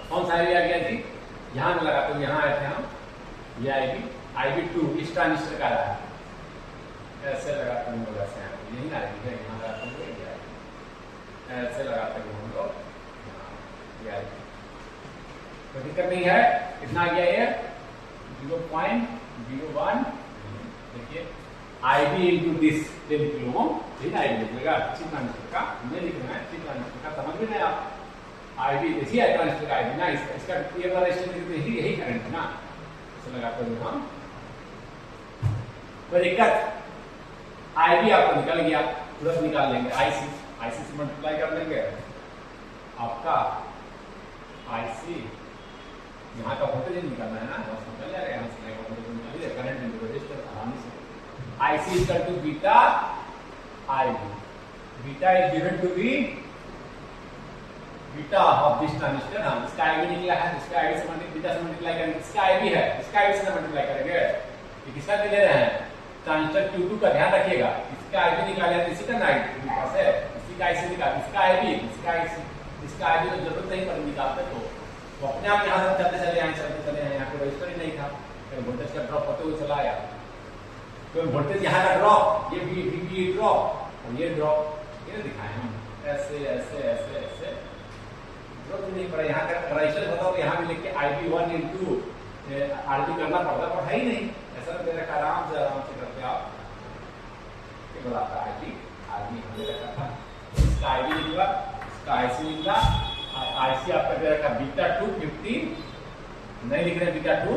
कौन सा IB आ गया जी, यहां में लगा तो यहां आए थे हम, ये IB2 इस ट्रांजिस्टर का रहा है, ऐसे लगाते हम लोग, ऐसे यही IB है, यहाँ लगाते हम लोग, ऐसे लगाते हैं हम लोग, ये तो दिक्कत नहीं है, कितना आ गया ये 0.01, देखिए IB into this 10 kilo ohm, ठीक है IB लिखेगा अच्छी ट्रांजिस्टर का, नहीं लिखना है अच्छी ट्रांजिस्टर का, समझ में आप IB देखिए ट्रांजिस्टर का IB ना, इसका ये वाला रेजिस्टेंस यही करंट है ना, इसे लगाते हैं हम, कोई दिक्कत, IB आपको निकल गया, तुरंत निकाल लेंगे, IC से मल्टीप्लाई कर लेंगे आपका IC, यहाँ का वोल्टेज निकालना है ना, बस निकल जाएगा, यहाँ से वोल्टेज निकाल लिया, करंट इनटू रेजिस्टेंस आराम से, IC is equal to beta IB, beta is given to be beta of this transistor, हम इसका IB निकला है, इसका IB से बीटा से मल्टीप्लाई करेंगे, इसका IB है, इसका IB से मल्टीप्लाई करेंगे, ये किसका ले रहे हैं ट्रांजिस्टर Q2 का, ध्यान रखिएगा, इसका IB निकाले तो इसी का नाइट है, इसी का IC निकाल, इसका IB, इसका IB तो जरूरत नहीं पड़े निकालते तो अपने आप यहाँ से चलते चले आए, यहाँ कोई रजिस्टर ही नहीं था, वोल्टेज का ड्रॉप होते हुए चला आया, तो वोल्टेज यहाँ का ड्रॉप, ये VB ड्रॉप और ये ड्रॉप, ये दिखाए हम ऐसे ऐसे ऐसे ऐसे, जरूरत नहीं पड़ा, यहाँ का रजिस्टर होता तो यहाँ भी लिख के IB1 into RB करना पड़ता, पर है ही नहीं, ऐसा तो मेरा आराम से करते आप, ये बताता है कि RB हमने रखा था, इसका IB निकला, इसका IC निकला, IC आपका दे रखा बीटा 250, नहीं लिख रहे बीटा 2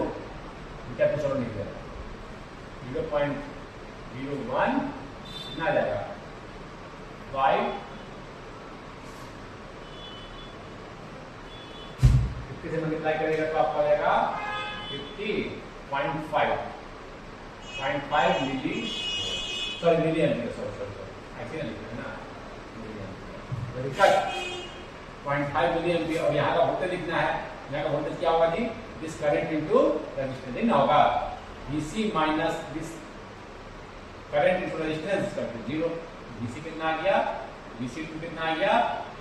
चलो लिख रहे 0.01 कितना आ जाएगा 5 50 से मल्टीप्लाई करेगा तो आपका आ जाएगा 50.5 मिली एम्पियर, ऐसे लिख रहे हैं ना, मिली एम्पियर 0.5 मिली एम्पियर, और यहाँ का वोल्टेज लिखना है, यहाँ का वोल्टेज क्या होगा जी, दिस करंट इनटू रेजिस्टेंस, नहीं होगा VC minus this current into resistance करके 0, VC कितना आ गया, VC2 कितना आ गया,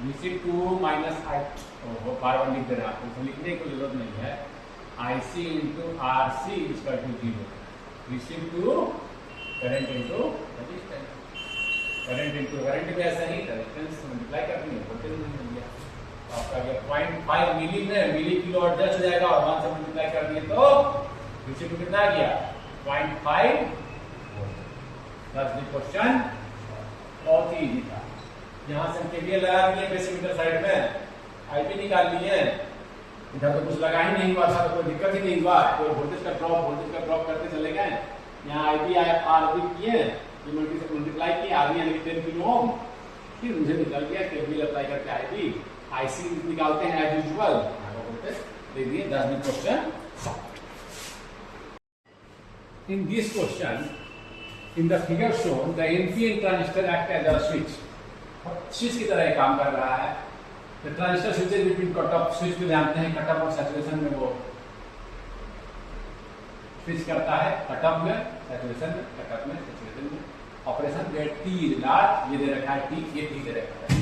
VC2 माइनस वो बार बार लिख दे रहे हैं आपको, लिखने की जरूरत नहीं है, IC into RC equal to 0, VC2 current into resistance, current into current भी ऐसा ही रेजिस्टेंस मल्टीप्लाई करनी है, वोल्टेज नहीं मिल गया, तो आपका गया 0.5 मिली में मिली किलो एडजस्ट हो जाएगा, और 1 से मल्टीप्लाई कर दिए तो VC2 कितना आ गया 0.5 वोल्ट। दैट्स द क्वेश्चन, बहुत ही इजी था, यहाँ से KVL लगा दिए बेसिमीटर साइड में, IB निकाल लिए, इधर तो कुछ लगा ही नहीं हुआ था, तो कोई दिक्कत ही नहीं हुआ, तो वोल्टेज का ड्रॉप करते चले गए, यहाँ IB RB किए, ये मल्टीप्लाई किए, RB यानी 10 किलो ओम, फिर मुझे निकल गया KVL अप्लाई करके IB, IC निकालते हैं एज यूजुअल, वोल्टेज दे दिए, that's the question solved. In this question, in the figure shown, the NPN transistor act as a switch. Switch की तरह काम कर रहा है, तो transistor switches between cut off switch को जानते हैं, कट ऑफ और सैचुरेशन में वो स्विच करता है, कट ऑफ में सैचुरेशन में, कट ऑफ में सैचुरेशन में। ऑपरेशन रेट टी लार्ज, ये दे रखा है टी, ये टी दे रखा है,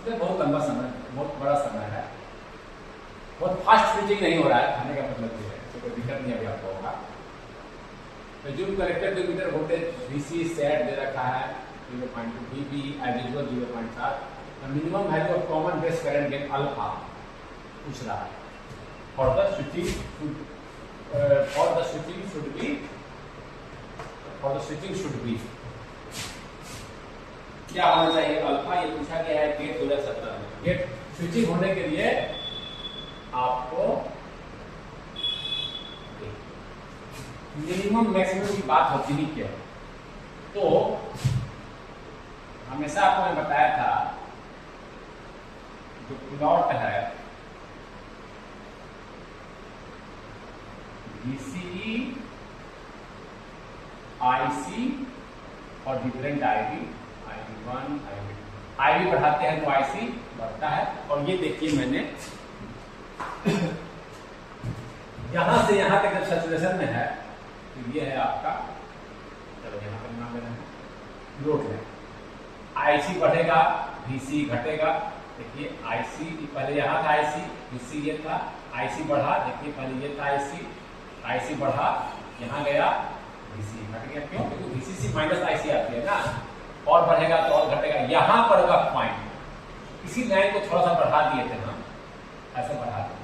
तो बहुत लंबा समय, बहुत बड़ा समय है, बहुत फास्ट स्विचिंग नहीं हो रहा है, खाने का मतलब ये है, तो कोई दिक्कत नहीं अभी आपको होगा। तो जो collector to emitter voltage VC sat दे रखा है 0.2 VB as usual 0.7, minimum value of common base current gain alpha पूछ रहा है for the switching should be क्या होना चाहिए अल्फा, ये पूछा गया है गेट 2017 में। गेट स्विचिंग होने के लिए आपको मिनिमम मैक्सिमम की बात होती ही क्या है, तो हमेशा आपको मैं बताया था जो प्लॉट है VCE IC और डिफरेंट IB1 IB बढ़ाते हैं तो IC बढ़ता है। और ये देखिए मैंने यहां से यहां तक जब सैचुरेशन में है तो ये है आपका, चलो यहां पर नाम लेना है लोड है, IC बढ़ेगा VC घटेगा। देखिए IC पहले यहाँ था IC, VC ये था, IC बढ़ा, देखिए पहले ये था IC बढ़ा, यहाँ गया VC घट गया, क्यों? क्योंकि VC से माइनस IC आती है ना, और बढ़ेगा तो और घटेगा। यहाँ पर होगा पॉइंट, इसी लाइन को थोड़ा सा बढ़ा दिए थे हम, ऐसे बढ़ा दिए।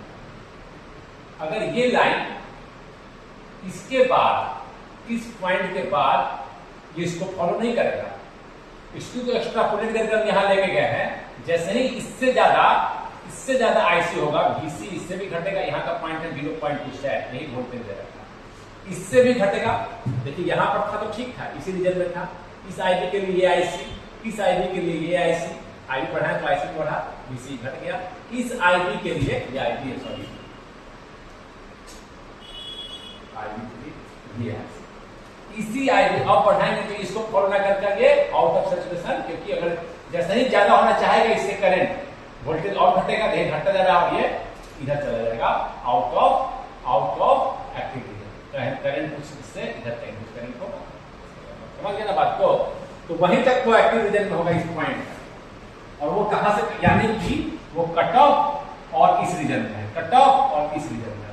अगर ये लाइन इसके बाद, इस पॉइंट के बाद ये इसको फॉलो नहीं करेगा, इसको तो एक्स्ट्रापोलेट करके हम यहाँ लेके गए हैं। जैसे ही इससे ज्यादा IC होगा, VC इससे भी घटेगा, यहाँ का पॉइंट है 0.2 सेट, यही वोल्टेज दे रखा है, इससे भी घटेगा। देखिए यहाँ पर था तो ठीक था, इसी रीजन में था, इस IB के लिए ये IC, इस IB के लिए ये IB बढ़ा तो IC बढ़ा, VC घट गया, इस IB के लिए ये IB है, सॉरी IB ये IC, इसी IB अब बढ़ाएंगे तो इसको फॉलो ना करके ये आउट ऑफ सैचुरेशन, क्योंकि अगर जैसे ही ज्यादा होना चाहेगा इससे करंट वोल्टेज और घटेगा, देखिए घटता जा रहा है और ये इधर चला जाएगा out of active region, current कुछ इससे इधर तक कुछ करंट होगा, समझ गए ना बात को। तो वहीं तक वो एक्टिव रीजन में होगा इस पॉइंट, और वो कहां से, यानी कि वो कट ऑफ और इस रीजन में है, कट ऑफ और इस रीजन में,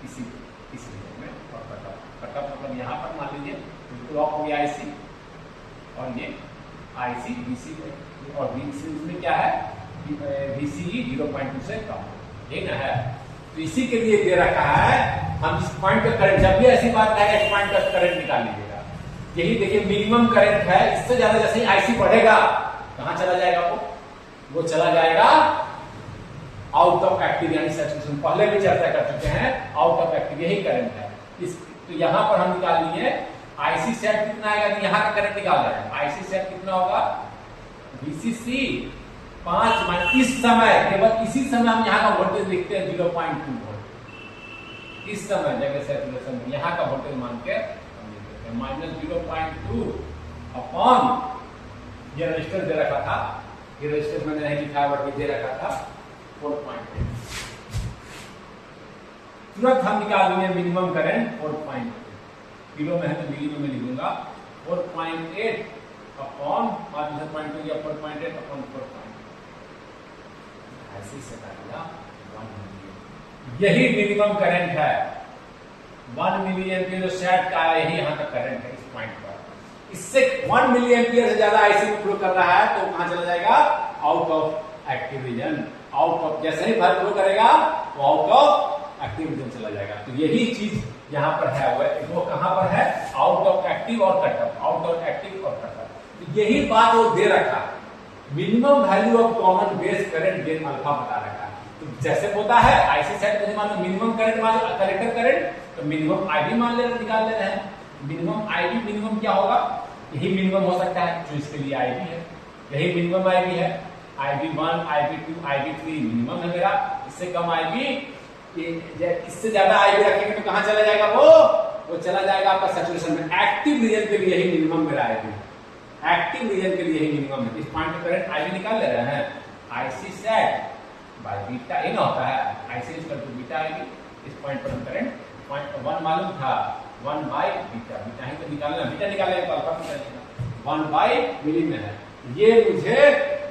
इस रीजन में, और कट ऑफ मतलब यहाँ पर मान लीजिए बिल्कुल ऑफ हो गया IC, और ये IC VC और VC में क्या है, VCE 0.2 से कम, ठीक ना है। तो इसी के लिए दे रखा है, हम इस पॉइंट का करंट, जब भी ऐसी बात आएगा इस पॉइंट का करंट निकाल लीजिएगा। यही देखिए मिनिमम करंट है, इससे ज्यादा जैसे ही IC बढ़ेगा कहां चला जाएगा, वो चला जाएगा आउट ऑफ एक्टिव, यानी सैचुरेशन, पहले भी चर्चा कर चुके हैं, आउट ऑफ एक्टिव यही करंट है। तो यहां पर हम निकाल लिए IC सेट कितना आएगा, यहाँ का करंट निकाल रहे हैं, IC सेट कितना होगा, VCC 5 इस समय, केवल इसी समय हम यहाँ का वोल्टेज लिखते हैं 0.2 वोल्ट, इस समय जगह सैचुरेशन में यहाँ का वोल्टेज मान के हम लिखते हैं -0.2 अपॉन ये रजिस्टर दे रखा था, ये रजिस्टर मैंने नहीं लिखा बट दे रखा था 4.8। तुरंत हम निकाल लेंगे मिनिमम करंट 4.8, किलो में है तो मिली में लिखूंगा 4.8 अपॉन 5.2 या 4.8 अपॉन 4.8, ऐसे से काटिया 1 मिलियन, यही मिनिमम करंट है 1 मिलियन के जो सेट का है, यही यहाँ का करंट है इस पॉइंट पर। इससे 1 मिलियन से ज्यादा IC में फ्लो कर रहा है तो कहां चला जाएगा, out of active region, out of, जैसे ही फ्लो करेगा वो आउट ऑफ एक्टिव रीजन चला जाएगा। तो यही चीज यहाँ पर है, वो कहां पर है, आउट ऑफ एक्टिव और cut off, out of active और कट ऑफ। तो यही बात वो दे रखा है, minimum value of common base current gain alpha बता रखा है। तो जैसे होता है IC सेट मुझे मान लो मिनिमम करंट मान लो, कलेक्टर करंट, तो मिनिमम IB मान ले, निकाल ले रहे हैं, मिनिमम IB मिनिमम क्या होगा, यही मिनिमम हो सकता है जो इसके लिए IB है, यही मिनिमम IB है, IB1 IB2 IB3 मिनिमम है मेरा, इससे कम IB, इससे ज्यादा IB रखेंगे तो कहां चला जाएगा, वो चला जाएगा आपका सैचुरेशन में। एक्टिव रीजन के लिए यही मिनिमम मेरा IB, एक्टिव रीजन के लिए यही मिनिमम है। इस पॉइंट पे करंट IB निकाल ले रहे हैं, IC सेट बाय बीटा इन होता है, IC इक्वल टू बीटा आएगी। इस पॉइंट पर हम करंट पॉइंट 1 मालूम था, 1 बाय बीटा, बीटा ही तो निकालना, बीटा निकालेंगे तो अल्फा निकालेगा, 1 बाय मिली में है। ये मुझे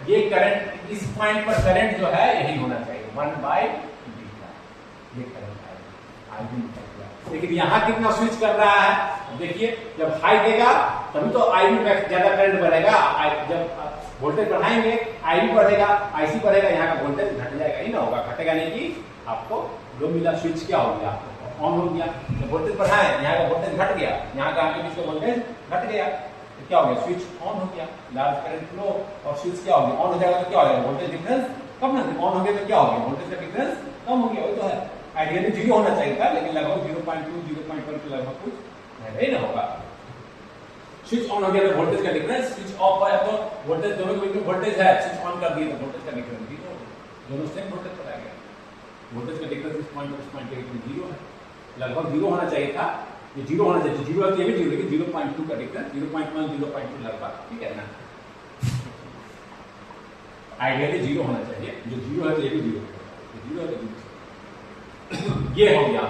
ये करंट इस पॉइंट पर करंट जो है यही होना चाहिए, 1 बाय बीटा, ये करंट आएगा, आईबी निकल गया। लेकिन यहाँ कितना स्विच कर रहा है, देखिए जब हाई देगा तभी तो आईबी में ज्यादा करंट बढ़ेगा, जब वोल्टेज बढ़ाएंगे आईबी बढ़ेगा, आईसी बढ़ेगा, यहाँ का वोल्टेज घट जाएगा, ही ना होगा, घटेगा नहीं कि आपको जो मिला स्विच क्या हो गया, ऑन हो गया, तो वोल्टेज बढ़ाए, यहाँ का वोल्टेज घट गया, यहाँ का आपके बीच का वोल्टेज घट गया, तो क्या हो गया, स्विच ऑन हो गया, लार्ज करंट फ्लो, और स्विच क्या हो गया, ऑन हो जाएगा तो क्या हो जाएगा, वोल्टेज डिफरेंस कम ना, ऑन हो गया तो क्या हो गया, वोल्टेज का डिफरेंस कम हो गया, वही तो है। आइडियली 0 होना चाहिए था, लेकिन लगभग 0.2 0.1 के लगभग कुछ नहीं ना होगा। स्विच ऑन हो गया तो वोल्टेज का डिफरेंस, स्विच ऑफ हुआ तो वोल्टेज, दोनों के बीच वोल्टेज है, स्विच ऑन कर दिए तो वोल्टेज का डिफरेंस 0 हो गया, दोनों सेम वोल्टेज पर आ गया, वोल्टेज का डिफरेंस इस पॉइंट और इस पॉइंट के बीच में 0 है, लगभग 0 होना चाहिए था, ये 0 होना चाहिए, 0 है तो ये भी 0, लेकिन 0.2 का डिफरेंस, 0.1 0.2 लगभग, ठीक है ना, आइडियली 0 होना चाहिए, जो 0 है तो ये भी 0 है, 0 है तो 0। ये हो गया,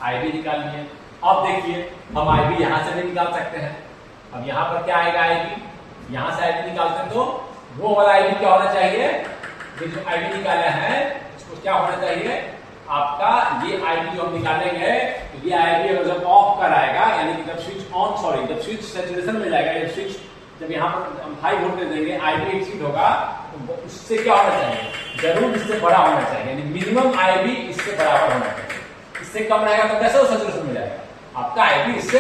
आईबी निकाल लिए। अब देखिए हम आईबी यहां से भी निकाल सकते हैं, अब यहां पर क्या आएगा आईबी, यहां से आईबी निकालते हैं तो वो वाला आईबी क्या होना चाहिए, ये जो आईबी निकाला है उसको क्या होना चाहिए आपका, ये आईबी जो हम निकालेंगे तो ये आईबी जब ऑफ कर आएगा, यानी कि जब स्विच ऑन, सॉरी जब स्विच सैचुरेशन में जाएगा, या स्विच जब यहाँ पर हम हाई वोल्टेज देंगे आईबी एक्सीड होगा, तो उससे क्या होना चाहिए, जरूर इससे बड़ा होना चाहिए, यानी मिनिमम आईबी इससे बराबर होना चाहिए, इससे कम रहेगा तो कैसे वो सैचुरेशन में जाएगा, आपका आईबी इससे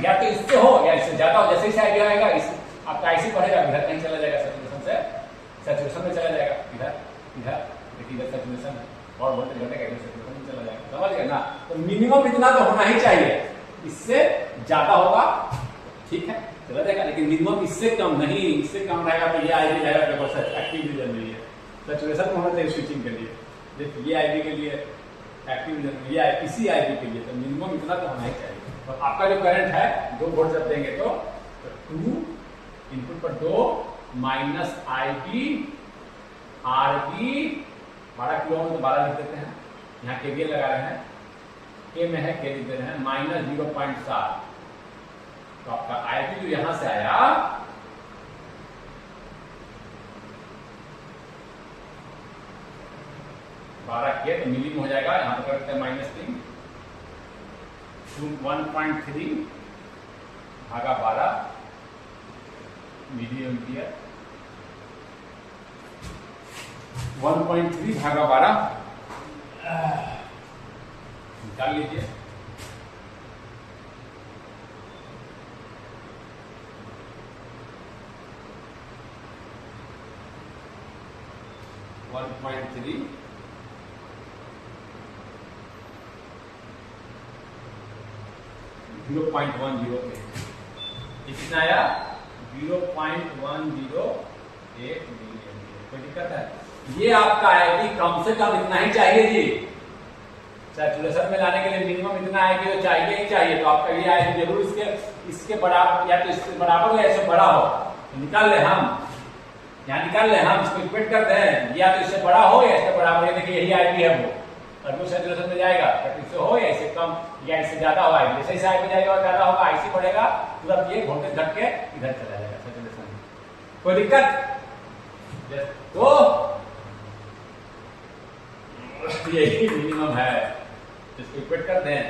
या तो इससे हो या इससे ज्यादा हो, जैसे ही आईबी आएगा इस आपका आईसी बढ़ेगा, इधर कहीं चला जाएगा, सैचुरेशन से सैचुरेशन में चला जाएगा, इधर इधर देखिए इधर सैचुरेशन है और वोल्टेज घटेगा, इधर सैचुरेशन में चला जाएगा, समझ गए ना। तो मिनिमम इतना तो होना ही चाहिए, इससे ज्यादा होगा ठीक है चला जाएगा, लेकिन मिनिमम इससे कम नहीं, इससे कम रहेगा तो ये आईबी जाएगा तो बस एक्टिव रीजन में है, सैचुरेशन में होना चाहिए स्विचिंग के लिए, देखिए ये आईबी के लिए एक्टिव रीजन में, ये इसी आईबी के लिए तो मिनिमम इतना तो होना ही चाहिए। और आपका जो करंट है 2 वोल्ट जब देंगे तो 2 इनपुट पर 2 minus IB RB 12 kilo ohm तो 12 लिख देते हैं, यहाँ केवीएल लगा रहे हैं, के में है के लिख दे रहे हैं, माइनस 0.7, तो आपका आईबी जो यहां से आया 12 के तो मिली में हो जाएगा, यहां पर करते हैं -3, 1.3 भागा 12 मिली एम्पियर, 1.3 भागा 12 निकाल लीजिए, कितना आया 0.108 मिलियन, कोई दिक्कत है। ये आपका आईबी कम से कम इतना ही चाहिए जी, सैचुरेशन में लाने के लिए मिनिमम इतना आईबी तो चाहिए ही चाहिए, तो आपका ये आईबी जरूर इसके बराबर या तो इससे बराबर हो या इससे बड़ा हो, तो निकाल ले हम यहाँ निकाल ले हम इसको इक्वेट करते हैं, या तो इससे बड़ा हो या इससे बराबर, देखिए यही आईबी है वो, और वो सैचुरेशन में जाएगा इससे हो या इससे कम या इससे ज्यादा हो आईबी, जैसे इसे आईबी जाएगा और ज्यादा होगा आईसी बढ़ेगा, तुरंत ये वोल्टेज घट के इधर चला जाएगा सैचुरेशन में, कोई दिक्कत। तो यही मिनिमम है, इसको इक्वेट करते हैं,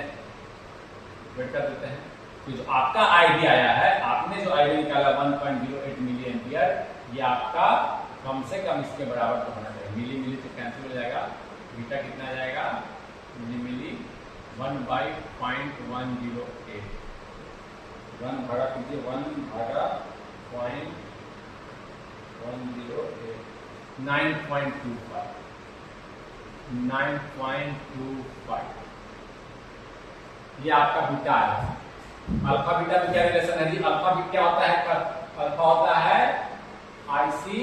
इक्वेट कर देते हैं, तो जो आपका आईबी आया है, आपने जो आईबी निकाला 1.08 मिली एम्पियर, ये आपका कम से कम इसके बराबर तो होना चाहिए, मिली मिली तो कैंसिल हो जाएगा, बीटा कितना आ जाएगा मिली मिली 1/0.108, 1 भागा कीजिए 1 भागा 0.108, 9.25, ये आपका बीटा है। अल्फा बीटा में क्या रिलेशन है जी, अल्फा बीटा क्या होता है, अल्फा होता है IC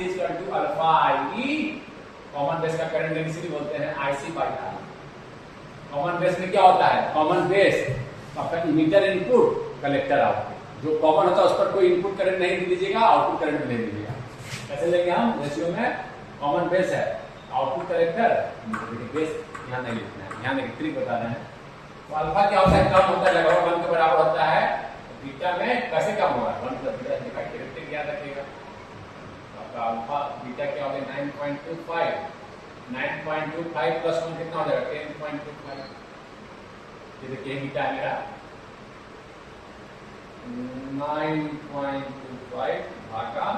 equal to alpha IE, common base का करंट डेंसिटी बोलते हैं IC by R. Common base में क्या होता है, कॉमन बेस आपका इमीटर इनपुट कलेक्टर आउटपुट, जो कॉमन होता है उस पर कोई इनपुट करंट नहीं दीजिएगा, आउटपुट करंट नहीं दीजिएगा, कैसे लेंगे हम? रेशियो में कॉमन बेस है, आउटपुट करेक्टर बेस यहाँ नहीं लिखना है, यहाँ देखिए ट्रिक बता रहे हैं। तो अल्फा क्या होता है? कम होता है, लगभग 1 के बराबर होता है। बीटा में कैसे कम होगा? 1 प्लस बीटा डिवाइड करके याद रखिएगा। तो अल्फा बीटा क्या हो गया? 9.25 9.25 प्लस 1 कितना हो जाएगा? 10.25। ये देखिए बीटा मेरा 9.25 भागा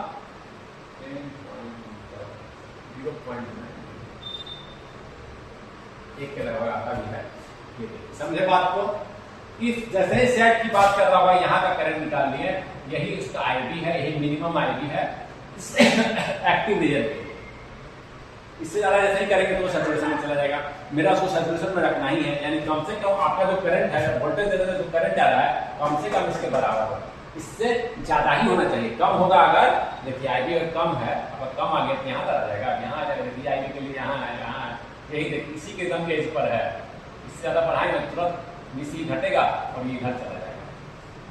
10.25 0.9 एक के लगभग आता भी है। ये देखिए, समझे बात को? इस जैसे सेट की बात कर रहा हुआ, यहाँ का करंट निकाल लिए, यही उसका आईबी है, यही मिनिमम आईबी है एक्टिव रीजन के। इससे ज्यादा जैसे ही करेंगे तो वो सैचुरेशन में चला जाएगा। मेरा उसको सैचुरेशन में रखना ही है, यानी कम से कम आपका जो करंट है, वोल्टेज देने से जो करंट जा रहा है कम से कम इसके बराबर हो, इससे ज्यादा ही होना चाहिए। कम होगा अगर, देखिए आईबी अगर कम है, अगर कम आ गया तो यहाँ चला जाएगा, यहाँ आ जाएगा। देखिए आईबी के लिए यहाँ है, यहाँ है, यही देखिए इसी के दम के इस पर है। इससे ज्यादा बढ़ाएंगे तुरंत मिसी घटेगा और ये इधर चला जाएगा,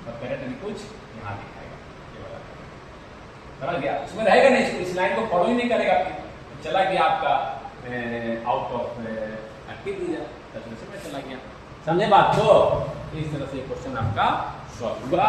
और करंट भी कुछ यहाँ दिखाएगा। ये वाला समझ गया? उसमें रहेगा नहीं, इस लाइन को फॉलो ही नहीं करेगा, चला गया आपका out of active region, saturation में चला गया। समझे बात को? इस तरह से क्वेश्चन आपका सॉल्व हुआ।